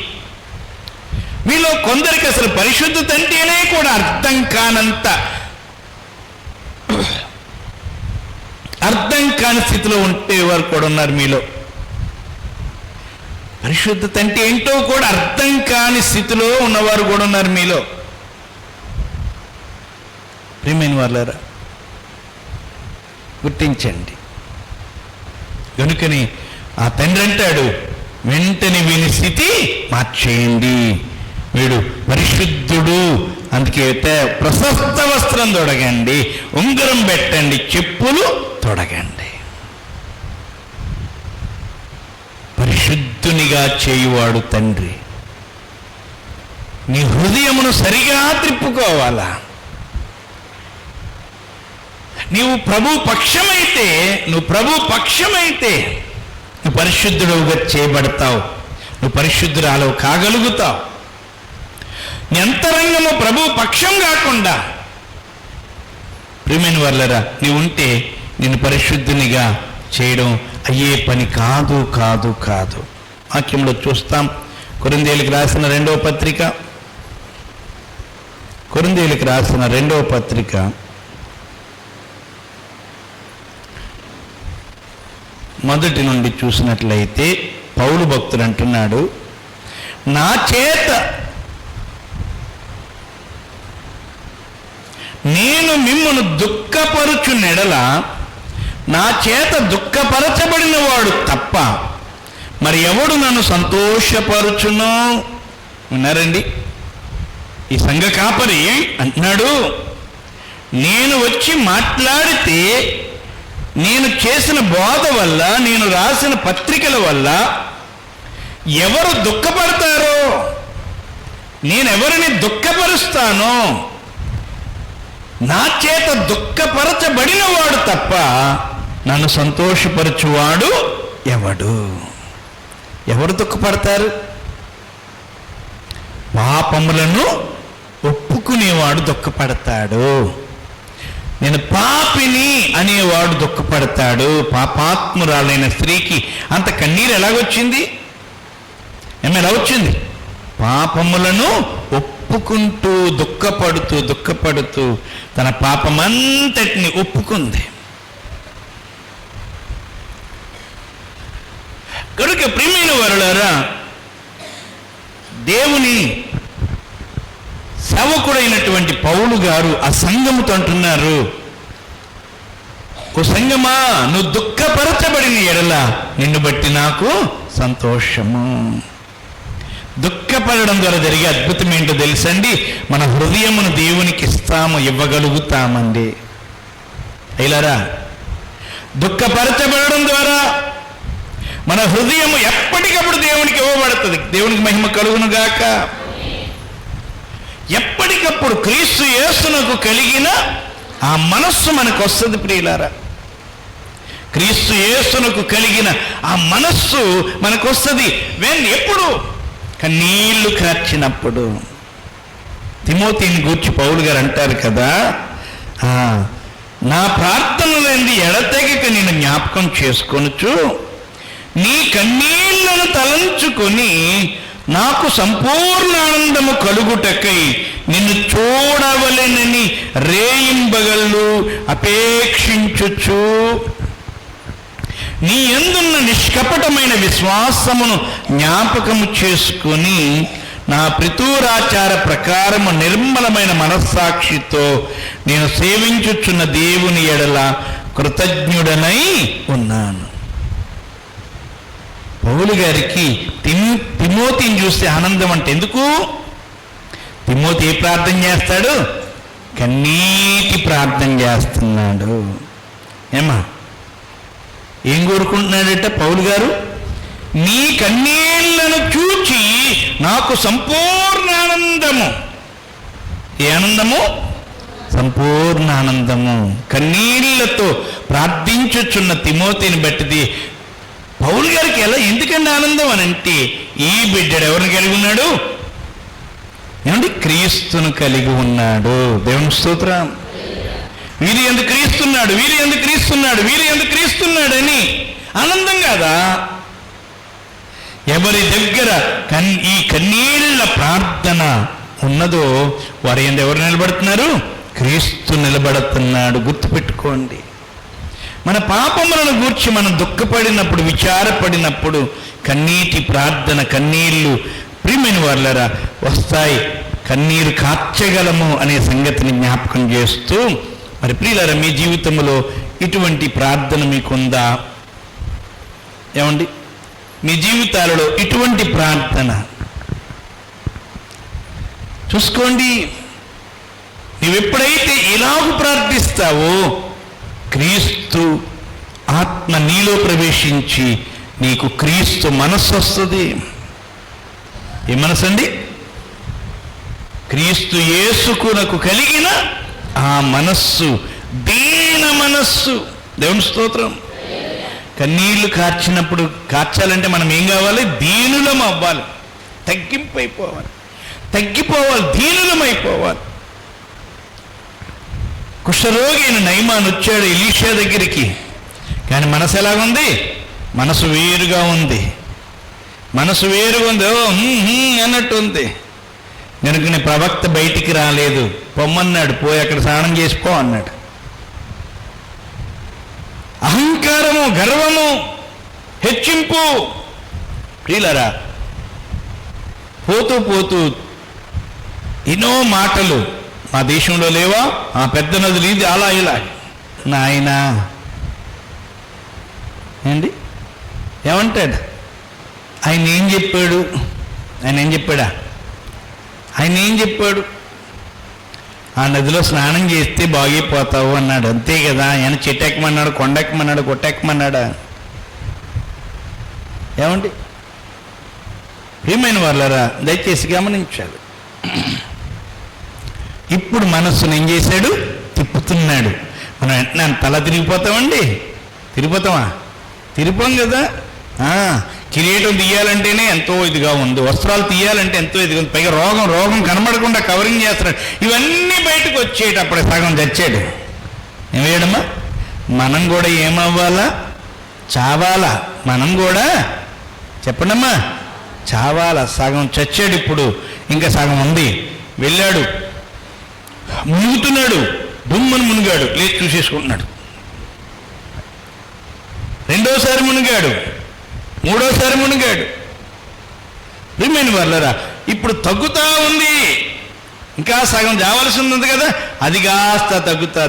మీలో కొందరికి అసలు పరిశుద్ధత అంటేనే కూడా అర్థం కాని స్థితిలో ఉండేవారు కూడా ఉన్నారు. మీలో పరిశుద్ధత అంటే ఏంటో కూడా అర్థం కాని స్థితిలో ఉన్నవారు కూడా ఉన్నారు మీలో. ప్రియమైన వాళ్ళారా, గుర్తించండి. కనుకని ఆ తండ్రి అంటాడు, వెంటనే వీని స్థితి మార్చేయండి, వీడు పరిశుద్ధుడు. అందుకే ప్రశస్త వస్త్రం తొడగండి, ఉంగరం పెట్టండి, చెప్పులు తొడగండి. పరిశుద్ధునిగా చేయువాడు తండ్రి. నీ హృదయమును సరిగా త్రిప్పుకోవాలా. నువ్వు ప్రభు పక్షమైతే నువ్వు పరిశుద్ధుడుగా చేయబడతావు. నువ్వు పరిశుద్ధురాలు కాగలుగుతావు. నీ అంతరంగము ప్రభు పక్షం కాకుండా ప్రియమైన వాళ్ళరా నీవు ఉంటే నిన్ను పరిశుద్ధునిగా చేయడం అయ్యే పని కాదు. వాక్యంలో చూస్తాం. కొరింథీయులకు రాసిన రెండవ పత్రిక మొదటి నుండి చూసినట్లయితే పౌలు భక్తుడు అంటున్నాడు, నా చేత నేను మిమ్మును దుఃఖపరుచునెడల నా చేత దుఃఖపరచబడిన వాడు తప్ప మరి ఎవడు నన్ను సంతోషపరుచునో. విన్నారండి? ఈ సంఘ కాపరి అంటున్నాడు, నేను వచ్చి మాట్లాడితే నేను చేసిన బోధ వల్ల, నేను రాసిన పత్రికల వల్ల ఎవరు దుఃఖపడతారో, నేనెవరిని దుఃఖపరుస్తానో, నా చేత దుఃఖపరచబడిన వాడు తప్ప నన్ను సంతోషపరచువాడు ఎవరు దుఃఖపడతారు? పాపములను ఒప్పుకునేవాడు దుఃఖపడతాడు. నేను పాపిని అనేవాడు దుఃఖపడతాడు. పాపాత్మురాలైన స్త్రీకి అంత కన్నీరు ఎలాగొచ్చింది? ఎలా వచ్చింది? పాపములను ఒప్పుకుంటూ దుఃఖపడుతూ తన పాపమంతటిని ఒప్పుకుంది. కనుక ప్రియమైన వారులారా, దేవుని సేవకుడైనటువంటి పౌలు గారు ఆ సంఘముతో అంటున్నారు, ఓ సంఘమా, నువ్వు దుఃఖపరచబడిన ఎడల నిన్ను బట్టి నాకు సంతోషము. దుఃఖపడడం ద్వారా జరిగే అద్భుతం ఏంటో తెలుసండి? మన హృదయమును దేవునికి ఇవ్వగలుగుతామండి. అయిలారా, దుఃఖపరచబడడం ద్వారా మన హృదయము ఎప్పటికప్పుడు దేవునికి ఇవ్వబడుతుంది. దేవునికి మహిమ కలుగును గాక. ఎప్పటికప్పుడు క్రీస్తు యేసునకు కలిగిన ఆ మనస్సు మనకు వస్తుంది. ప్రియులారా, క్రీస్తు యేసునకు కలిగిన ఆ మనస్సు మనకు వస్తుంది. ఎప్పుడు? కన్నీళ్లు కార్చినప్పుడు. తిమోతిని గూర్చి పౌలు గారు అంటారు కదా, నా ప్రార్థనలేంది ఎడతెగక నేను జ్ఞాపకం చేసుకొనుచు నీ కన్నీళ్లను తలంచుకొని నాకు సంపూర్ణ ఆనందము కలుగుటకై నిన్ను చూడవలెనని రేయింబగళ్ళు అపేక్షించుచు నీ యందున్న నిష్కపటమైన విశ్వాసమును జ్ఞాపకము చేసుకొని నా పితూరాచార ప్రకారము నిర్మలమైన మనస్సాక్షితో నేను సేవించుచున్న దేవుని ఎడల కృతజ్ఞుడనై ఉన్నాను. పౌలు గారికి తిమోతిని చూస్తే ఆనందం. అంటే ఎందుకు? తిమోతి ఏ ప్రార్థన చేస్తాడు? కన్నీటి ప్రార్థన చేస్తున్నాడు. ఏమా ఏం కోరుకుంటున్నాడట పౌలు గారు? నీ కన్నీళ్లను చూచి నాకు సంపూర్ణ ఆనందము. ఏ ఆనందము? సంపూర్ణ ఆనందము. కన్నీళ్లతో ప్రార్థించుచున్న తిమోతిని బట్టిది. పౌలు గారికి ఎలా ఎందుకంటే ఆనందం అని అంటే, ఈ బిడ్డడు ఎవరిని కలిగి ఉన్నాడు? ఏమండి? క్రీస్తును కలిగి ఉన్నాడు. దేవుని స్తోత్రం. వీరి యందు క్రీస్తున్నాడు, వీరి యందు క్రీస్తున్నాడు, వీరి యందు క్రీస్తున్నాడని ఆనందం కాదా? ఎవరి దగ్గర ఈ కన్నీళ్ల ప్రార్థన ఉన్నదో వారి యందు ఎవరు నిలబడుతున్నారు? క్రీస్తు నిలబడుతున్నాడు. గుర్తుపెట్టుకోండి. మన పాపములను గూర్చి మనం దుఃఖపడినప్పుడు, విచారపడినప్పుడు కన్నీటి ప్రార్థన, కన్నీళ్లు ప్రియమైన వాళ్ళరా వస్తాయి. కన్నీరు కార్చగలము అనే సంగతిని జ్ఞాపకం చేస్తూ, మరి ప్రియులారా మీ జీవితంలో ఇటువంటి ప్రార్థన మీకుందా? ఏమండి? మీ జీవితాలలో ఇటువంటి ప్రార్థన చూసుకోండి. నీవెప్పుడైతే ఇలాగూ ప్రార్థిస్తావో క్రీస్తు ఆత్మ నీలో ప్రవేశించి నీకు క్రీస్తు మనస్సు వస్తుంది. ఏ మనసు అండి? క్రీస్తు యేసుకునకు కలిగిన ఆ మనస్సు, దీన మనస్సు. దేవుని స్తోత్రం. కన్నీళ్లు కార్చినప్పుడు, కార్చాలంటే మనం ఏం కావాలి? దీనులం అవ్వాలి, తగ్గింపైపోవాలి, తగ్గిపోవాలి, దీనులం అయిపోవాలి. కుష్ఠరోగి అయిన నయమాన్ వచ్చాడు ఎలీషా దగ్గరికి. కానీ మనసు ఎలాగుంది? మనసు వేరుగా ఉంది. మనసు వేరుగా ఉంది, అన్నట్టు ఉంది. కనుక ప్రవక్త బయటికి రాలేదు. పొమ్మన్నాడు, పోయి అక్కడ స్నానం చేసిపో అన్నాడు. అహంకారము, గర్వము, హెచ్చింపు. ప్రియులారా పోతూ పోతూ ఎన్నో మాటలు మా దేశంలో లేవా? ఆ పెద్ద నదులు ఇది అలా ఇలా. నాయనా ఏంటి ఏమంటాడు? ఆయన ఏం చెప్పాడు? ఆయన ఏం చెప్పాడా? ఆయన ఏం చెప్పాడు? ఆ నదిలో స్నానం చేస్తే బాగైపోతావు అన్నాడు. అంతే కదా. ఆయన చెట్టెక్కమన్నాడు, కొండెక్కమన్నాడు, కొట్టెక్కమన్నాడా? ఏమండి? ప్రియమైన వాళ్ళరా దయచేసి గమనించాలి. ఇప్పుడు మనస్సును ఏం చేశాడు? తిప్పుతున్నాడు. మనం వెంటనే తల తిరిగిపోతామండి? తిరిగిపోతామా? తిరిగిపోం కదా. కిరీటం తీయాలంటేనే ఎంతో ఇదిగా ఉంది, వస్త్రాలు తీయాలంటే ఎంతో ఇదిగా ఉంది, పైగా రోగం కనబడకుండా కవరింగ్ చేస్తున్నాడు. ఇవన్నీ బయటకు వచ్చేటప్పుడు సగం చచ్చాడు. ఏమేయడమ్మా? మనం కూడా ఏమవ్వాలా? చావాలా? మనం కూడా చెప్పండమ్మా, చావాలా? సగం చచ్చాడు. ఇప్పుడు ఇంకా సగం ఉంది. వెళ్ళాడు, మునుగుతున్నాడు, దుమ్మని మునిగాడు, లేచి చూసేసుకుంటున్నాడు. రెండోసారి మునిగాడు, మూడోసారి మునిగాడు. ప్రియమైన వాళ్ళరా ఇప్పుడు తగ్గుతా ఉంది. ఇంకా సగం జావలసి ఉంది కదా, అది కాస్త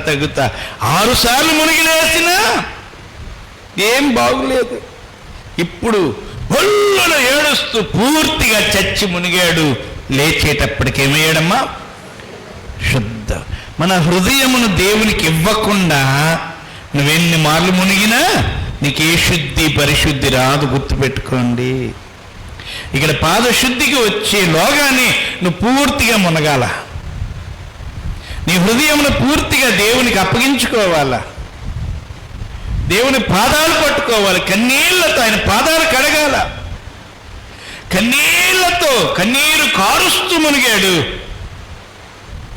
తగ్గుతా 6 సార్లు మునిగి లేచినా ఏం బాగులేదు. ఇప్పుడు ఒళ్ళున ఏడుస్తూ పూర్తిగా చచ్చి మునిగాడు. లేచేటప్పటికేమయ్యాడమ్మా? శుద్ధ. మన హృదయమును దేవునికి ఇవ్వకుండా నువ్వెన్ని మార్లు మునిగినా నీకు ఏ శుద్ధి పరిశుద్ధి రాదు. గుర్తుపెట్టుకోండి. ఇక్కడ పాదశుద్ధికి వచ్చేలోగానే నువ్వు పూర్తిగా మునగాల. నీ హృదయమును పూర్తిగా దేవునికి అప్పగించుకోవాలా. దేవుని పాదాలు పట్టుకోవాలి. కన్నీళ్లతో ఆయన పాదాలు కడగాల. కన్నీళ్లతో కన్నీరు కారుస్తూ మునిగాడు.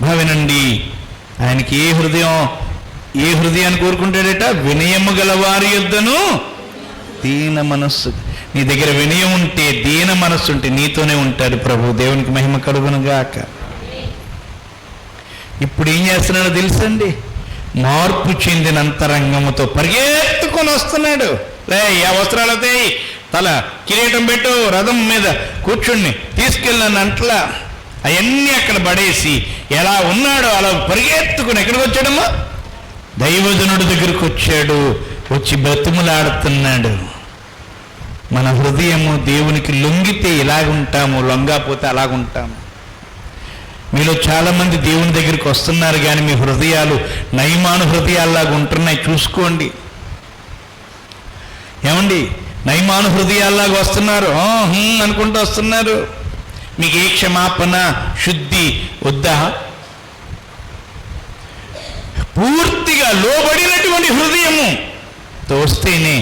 భావినండి, ఆయనకి ఏ హృదయాన్ని కోరుకుంటాడట? వినయము గల వారి యొద్దను దీన మనస్సు. నీ దగ్గర వినయం ఉంటే, దీన మనస్సు ఉంటే నీతోనే ఉంటాడు ప్రభు. దేవునికి మహిమ కలుగును గాక. ఇప్పుడు ఏం చేస్తున్నాడో తెలుసండి? మార్పు చెందిన అంతరంగముతో పరిగెత్తుకొని వస్తున్నాడు. ఆ వస్త్రాలతో తల కిరీటం పెట్టు, రథం మీద కూర్చుని తీసుకెళ్ళిన అంట్లా అవన్నీ అక్కడ పడేసి ఎలా ఉన్నాడో అలా పరిగెత్తుకుని ఎక్కడికి వచ్చాడమ్మా? దైవజనుడి దగ్గరికి వచ్చాడు. వచ్చి బ్రతుములాడుతున్నాడు. మన హృదయము దేవునికి లొంగితే ఇలాగుంటాము, లొంగపోతే అలాగుంటాము. మీలో చాలామంది దేవుని దగ్గరికి వస్తున్నారు, కానీ మీ హృదయాలు నయమాను హృదయాల్లాగా ఉంటున్నాయి. చూసుకోండి. ఏమండి, నయమాను హృదయాల్లాగా వస్తున్నారు, అనుకుంటూ వస్తున్నారు. మీకు ఏ క్షమాపణ శుద్ధి వద్దా? పూర్తిగా లోబడినటువంటి హృదయము వస్తేనే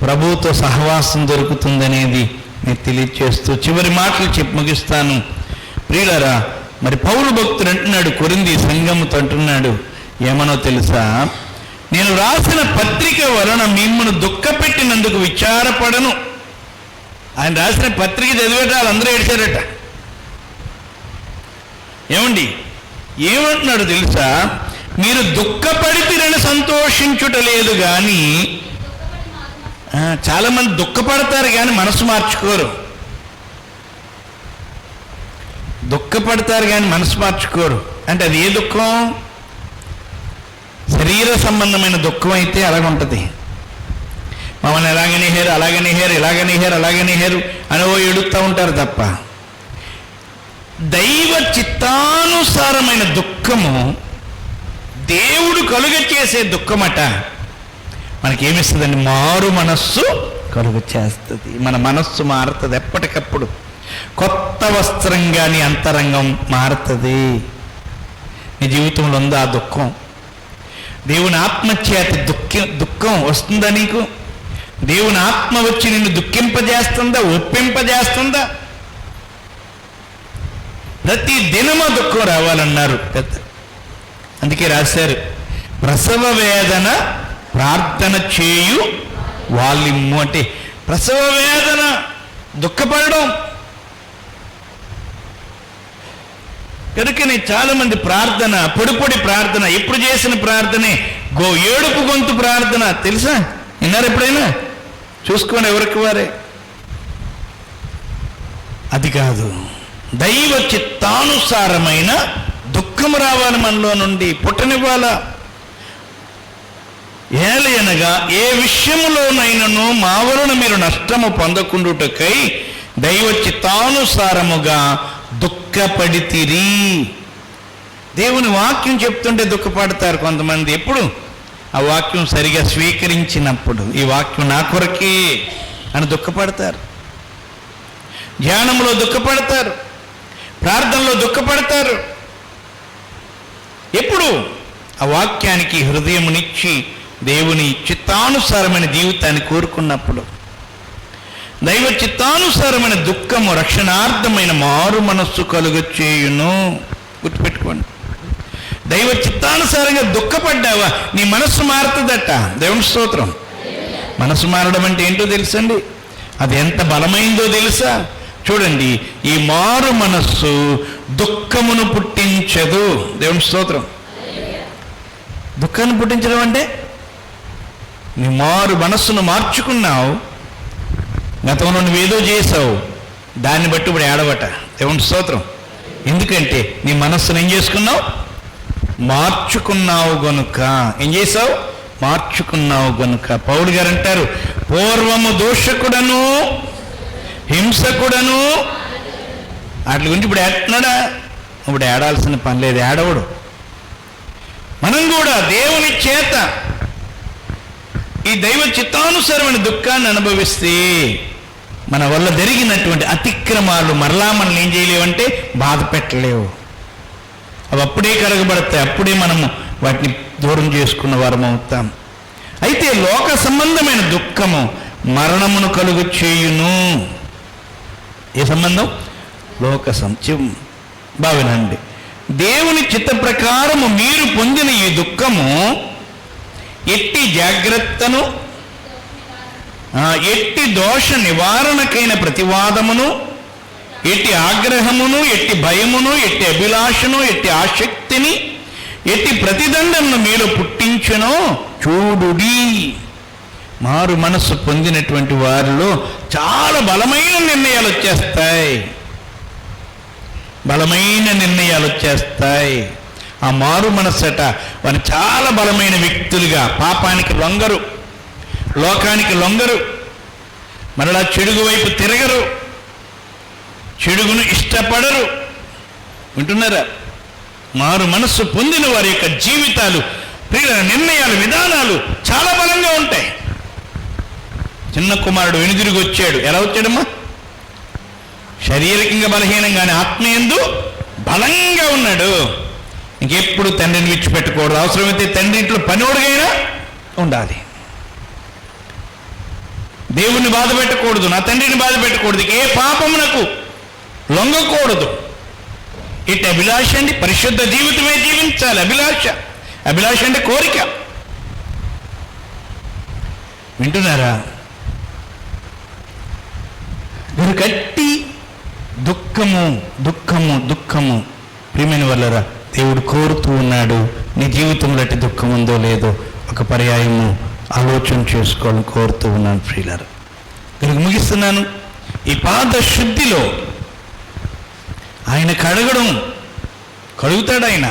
ప్రభువుతో సహవాసం దొరుకుతుందనేది నేను తెలియచేస్తూ చివరి మాటలు చెప్పి ముగిస్తాను. ప్రియులారా, మరి పౌలు భక్తుడు అంటున్నాడు, కొరింథీ సంఘముతో అంటున్నాడు, ఏమనో తెలుసా? నేను రాసిన పత్రిక వలన మిమ్మల్ని దుఃఖపెట్టినందుకు విచారపడను. ఆయన రాసిన పత్రిక చదివేట వాళ్ళందరూ ఏడ్చారట. ఏమండి, ఏమంటున్నాడు తెలుసా? మీరు దుఃఖపడితిరని సంతోషించుట లేదు కానీ, చాలామంది దుఃఖపడతారు కానీ మనసు మార్చుకోరు. దుఃఖపడతారు కానీ మనసు మార్చుకోరు. అంటే అది ఏ దుఃఖం? శరీర సంబంధమైన దుఃఖం అయితే అలాగుంటుంది. మమ్మల్ని ఎలాగనే హేరు, అలాగనే హేరు, ఇలాగనే హేరు, అలాగనే హేరు అని ఎడుతూ ఉంటారు తప్ప, దైవ చిత్తానుసారమైన దుఃఖము, దేవుడు కలుగ చేసే దుఃఖమట మనకేమిస్తుందండి? మారు మనస్సు కలుగ చేస్తుంది. మన మనస్సు మారుతుంది ఎప్పటికప్పుడు. కొత్త వస్త్రంగా నీ అంతరంగం మారుతుంది. నీ జీవితంలో ఉందా ఆ దుఃఖం? దేవుని ఆత్మచేత దుఃఖం వస్తుందా నీకు? దేవుని ఆత్మ వచ్చి నిన్ను దుఃఖింపజేస్తుందా, ఒప్పింపజేస్తుందా? ప్రతి దినమా దుఃఖం రావాలన్నారు పెద్ద. అందుకే రాశారు, ప్రసవ వేదన ప్రార్థన చేయు వాళ్ళిమ్ము. అంటే ప్రసవ వేదన, దుఃఖపడడం. కనుకనే చాలా మంది ప్రార్థన, పొడి ప్రార్థన, ఎప్పుడు చేసిన ప్రార్థనే ఏడుపు గొంతు ప్రార్థన. తెలుసా? విన్నారు ఎప్పుడైనా? చూసుకోండి ఎవరికి వారే. అది కాదు, దైవ చిత్తానుసారమైన దుఃఖం రావాలి మనలో నుండి, పుట్టనివ్వాలా. ఏలయనగా ఏ విషయములోనైనను మా వలన మీరు నష్టము పొందకుండుటకై దైవ చిత్తానుసారముగా దుఃఖపడితిరి. దేవుని వాక్యం చెప్తుంటే దుఃఖపడతారు కొంతమంది. ఎప్పుడు? ఆ వాక్యం సరిగా స్వీకరించినప్పుడు, ఈ వాక్యం నా కొరకే అని దుఃఖపడతారు. ధ్యానంలో దుఃఖపడతారు, ప్రార్థనలో దుఃఖపడతారు. ఎప్పుడు? ఆ వాక్యానికి హృదయమునిచ్చి దేవుని చిత్తానుసారమైన జీవితాన్ని కోరుకున్నప్పుడు. దైవ చిత్తానుసారమైన దుఃఖము రక్షణార్థమైన మారు మనస్సు కలుగచేయును. గుర్తుపెట్టుకోండి. దైవ చిత్తానుసారంగా దుఃఖపడ్డావా, నీ మనస్సు మారుతుందట. దేవుని స్తోత్రం. మనసు మారడం అంటే ఏంటో తెలుసండి? అది ఎంత బలమైందో తెలుసా? చూడండి, ఈ మారు మనస్సు దుఃఖమును పుట్టించదు. దేవుని స్తోత్రం. దుఃఖాన్ని పుట్టించడం అంటే నీ మారు మనస్సును మార్చుకున్నావు. గతంలో నువ్వేదో చేసావు, దాన్ని బట్టి ఇప్పుడు ఏడవట. దేవుని స్తోత్రం. ఎందుకంటే నీ మనస్సును ఏం చేసుకున్నావు? మార్చుకున్నావు గనుక. ఏం చేసావు? మార్చుకున్నావు గనుక. పౌలు గారు అంటారు, పూర్వము దోషకుడను హింసకుడను. వాటి గురించి ఇప్పుడు ఏడుతున్నాడా? ఇప్పుడు ఏడాల్సిన పని లేదు, ఏడవడు. మనం కూడా దేవుని చేత ఈ దైవ చిత్తానుసారమైన దుఃఖాన్ని అనుభవిస్తే మన వల్ల జరిగినటువంటి అతిక్రమాలు మరలా మనల్ని ఏం చేయలేవంటే బాధ పెట్టలేవు. అవి అప్పుడే కరగబడతాయి, అప్పుడే మనము వాటిని దూరం చేసుకున్న వారం అవుతాం. అయితే లోక సంబంధమైన దుఃఖము మరణమును కలుగు చేయును. ఏ సంబంధం? లోక బావినండి. దేవుని చిత్త ప్రకారము మీరు పొందిన ఈ దుఃఖము ఎట్టి జాగ్రత్తను, ఎట్టి దోష నివారణకైన ప్రతివాదమును, ఎట్టి ఆగ్రహమును, ఎట్టి భయమును, ఎట్టి అభిలాషను, ఎట్టి ఆసక్తిని, ఎట్టి ప్రతిదండను మీలో పుట్టించునో చూడుడి. మారు మనస్సు పొందినటువంటి వారిలో చాలా బలమైన నిర్ణయాలు వచ్చేస్తాయి. బలమైన నిర్ణయాలు వచ్చేస్తాయి. ఆ మారు మనస్సట వారు చాలా బలమైన వ్యక్తులుగా, పాపానికి లొంగరు, లోకానికి లొంగరు, మరలా చెడుగు వైపు తిరగరు, చెడుగును ఇష్టపడరు. వింటున్నారా? మారు మనస్సు పొందిన వారి యొక్క జీవితాలు, ప్రియుల నిర్ణయాలు, విధానాలు చాలా బలంగా ఉంటాయి. చిన్న కుమారుడు వెనుదిరిగి వచ్చాడు. ఎలా వచ్చాడమ్మా? శారీరకంగా బలహీనంగానే ఆత్మయందు బలంగా ఉన్నాడు. ఇంకెప్పుడు తండ్రిని విడిచిపెట్టకూడదు. అవసరమైతే తండ్రి ఇంట్లో పనివాడుగైనా ఉండాలి. దేవుణ్ణి బాధ పెట్టకూడదు, నా తండ్రిని బాధ పెట్టకూడదు, ఏ పాపమునకు లొంగకూడదు. ఇటు అభిలాష అండి, పరిశుద్ధ జీవితమే జీవించాలి. అభిలాష అంటే కోరిక. వింటున్నారా? గట్టి దుఃఖము దుఃఖము దుఃఖము ప్రియమైన వాళ్ళరా, దేవుడు కోరుతూ ఉన్నాడు. నీ జీవితంలో అట్టి దుఃఖం ఉందో లేదో ఒక పర్యాయము ఆలోచన చేసుకోవాలని కోరుతూ ఉన్నాను ప్రియులారా. దీనికి ముగిస్తున్నాను. ఈ పాద శుద్ధిలో ఆయన కడుగుతాడు ఆయన.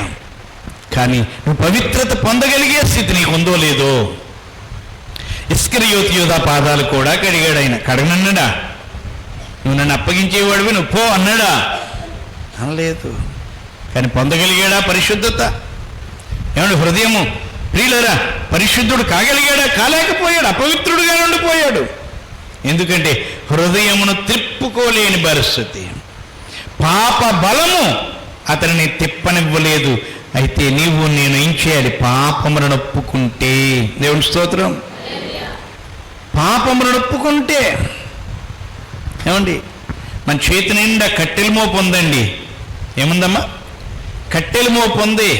కానీ నువ్వు పవిత్రత పొందగలిగే స్థితి నీకు ఉందో లేదో. ఇస్కరియోతు యూదా పాదాలు కూడా కడిగాడు ఆయన. కడగనన్నాడా? నువ్వు నన్ను అప్పగించేవాడివి, నువ్వు పో అన్నాడా? అనలేదు. కానీ పొందగలిగాడా పరిశుద్ధత? ఏమంటే హృదయము ప్రియులరా, పరిశుద్ధుడు కాగలిగాడా? కాలేకపోయాడు, అపవిత్రుడుగా ఉండిపోయాడు. ఎందుకంటే హృదయమును త్రిప్పుకోలేని పరిస్థితి. పాప బలము అతనిని తిప్పనివ్వలేదు. అయితే నీవు నేను ఏం చేయాలి? పాపములను ఒప్పుకుంటే. దేవుని స్తోత్రం. పాపములను ఒప్పుకుంటే ఏమండి, మన చేతి నిండా కట్టెల మోపు ఉందండి. ఏముందమ్మా? కట్టెల మోపు ఉంది.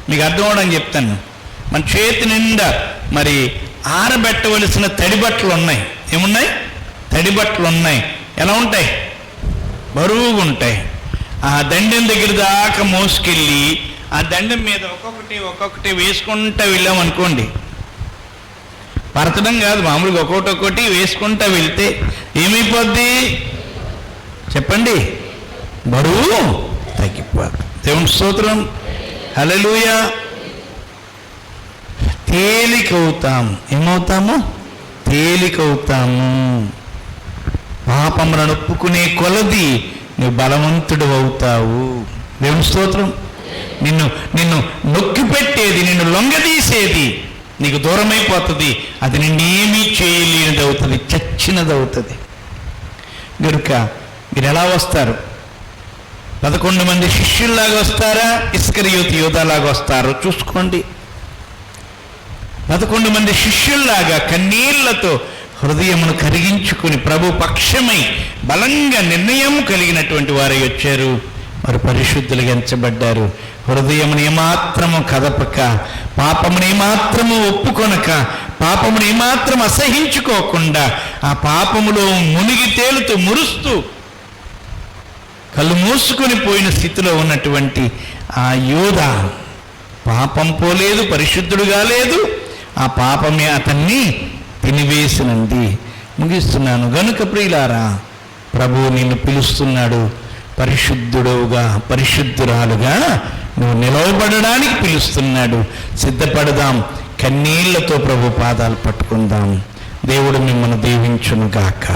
మీకు అర్థం అవడానికి చెప్తాను. మన చేతి నిండా మరి ఆరబెట్టవలసిన తడి బట్టలు ఉన్నాయి. ఏమున్నాయి? తడి బట్టలు ఉన్నాయి. ఎలా ఉంటాయి? బరువుగా ఉంటాయి. ఆ దండెం దగ్గర దాకా మోసుకెళ్ళి ఆ దండెం మీద ఒక్కొక్కటి వేసుకుంటా వెళ్ళామనుకోండి, పరచడం కాదు, మామూలుగా ఒక్కొక్కటి వేసుకుంటా వెళ్తే ఏమైపోద్ది చెప్పండి? బరువు తగ్గిపోద్ది. దేవుని స్తోత్రం. హల్లెలూయా. తేలికవుతాము. ఏమవుతాము? తేలికవుతాము. పాపములను ఒప్పుకునే కొలది నువ్వు బలవంతుడు అవుతావు. దేవుని స్తోత్రం. నిన్ను నొక్కి పెట్టేది, నిన్ను లొంగదీసేది నీకు దూరమైపోతుంది. అది నిన్నేమీ చేయలేనిది అవుతుంది, చచ్చినది అవుతుంది. గనుక మీరు ఎలా వస్తారు? 11 మంది శిష్యుల్లాగా వస్తారా? ఇస్కరియోతు యూదాలాగా వస్తారో చూసుకోండి. 11 మంది శిష్యుల్లాగా కన్నీళ్లతో హృదయమును కరిగించుకుని ప్రభు పక్షమై బలంగా నిర్ణయం కలిగినటువంటి వారై వచ్చారు. వారు పరిశుద్ధులుగా ఎంచబడ్డారు. హృదయమును ఏమాత్రము కదపక, పాపమును ఏమాత్రము ఒప్పుకొనక, పాపమును ఏమాత్రం అసహించుకోకుండా ఆ పాపములో మునిగి తేలుతూ మురుస్తూ కళ్ళు మూసుకొని పోయిన స్థితిలో ఉన్నటువంటి ఆ యోధ పాపం పోలేదు, పరిశుద్ధుడుగా లేదు. ఆ పాపమే అతన్ని తినివేసినంది. ముగిస్తున్నాను. గనుక ప్రియులారా, ప్రభువు నిన్ను పిలుస్తున్నాడు. పరిశుద్ధుడుగా, పరిశుద్ధురాలుగా నువ్వు నిలవబడడానికి పిలుస్తున్నాడు. సిద్ధపడదాం. కన్నీళ్లతో ప్రభు పాదాలు పట్టుకుందాం. దేవుడు మిమ్మల్ని దీవించును గాక.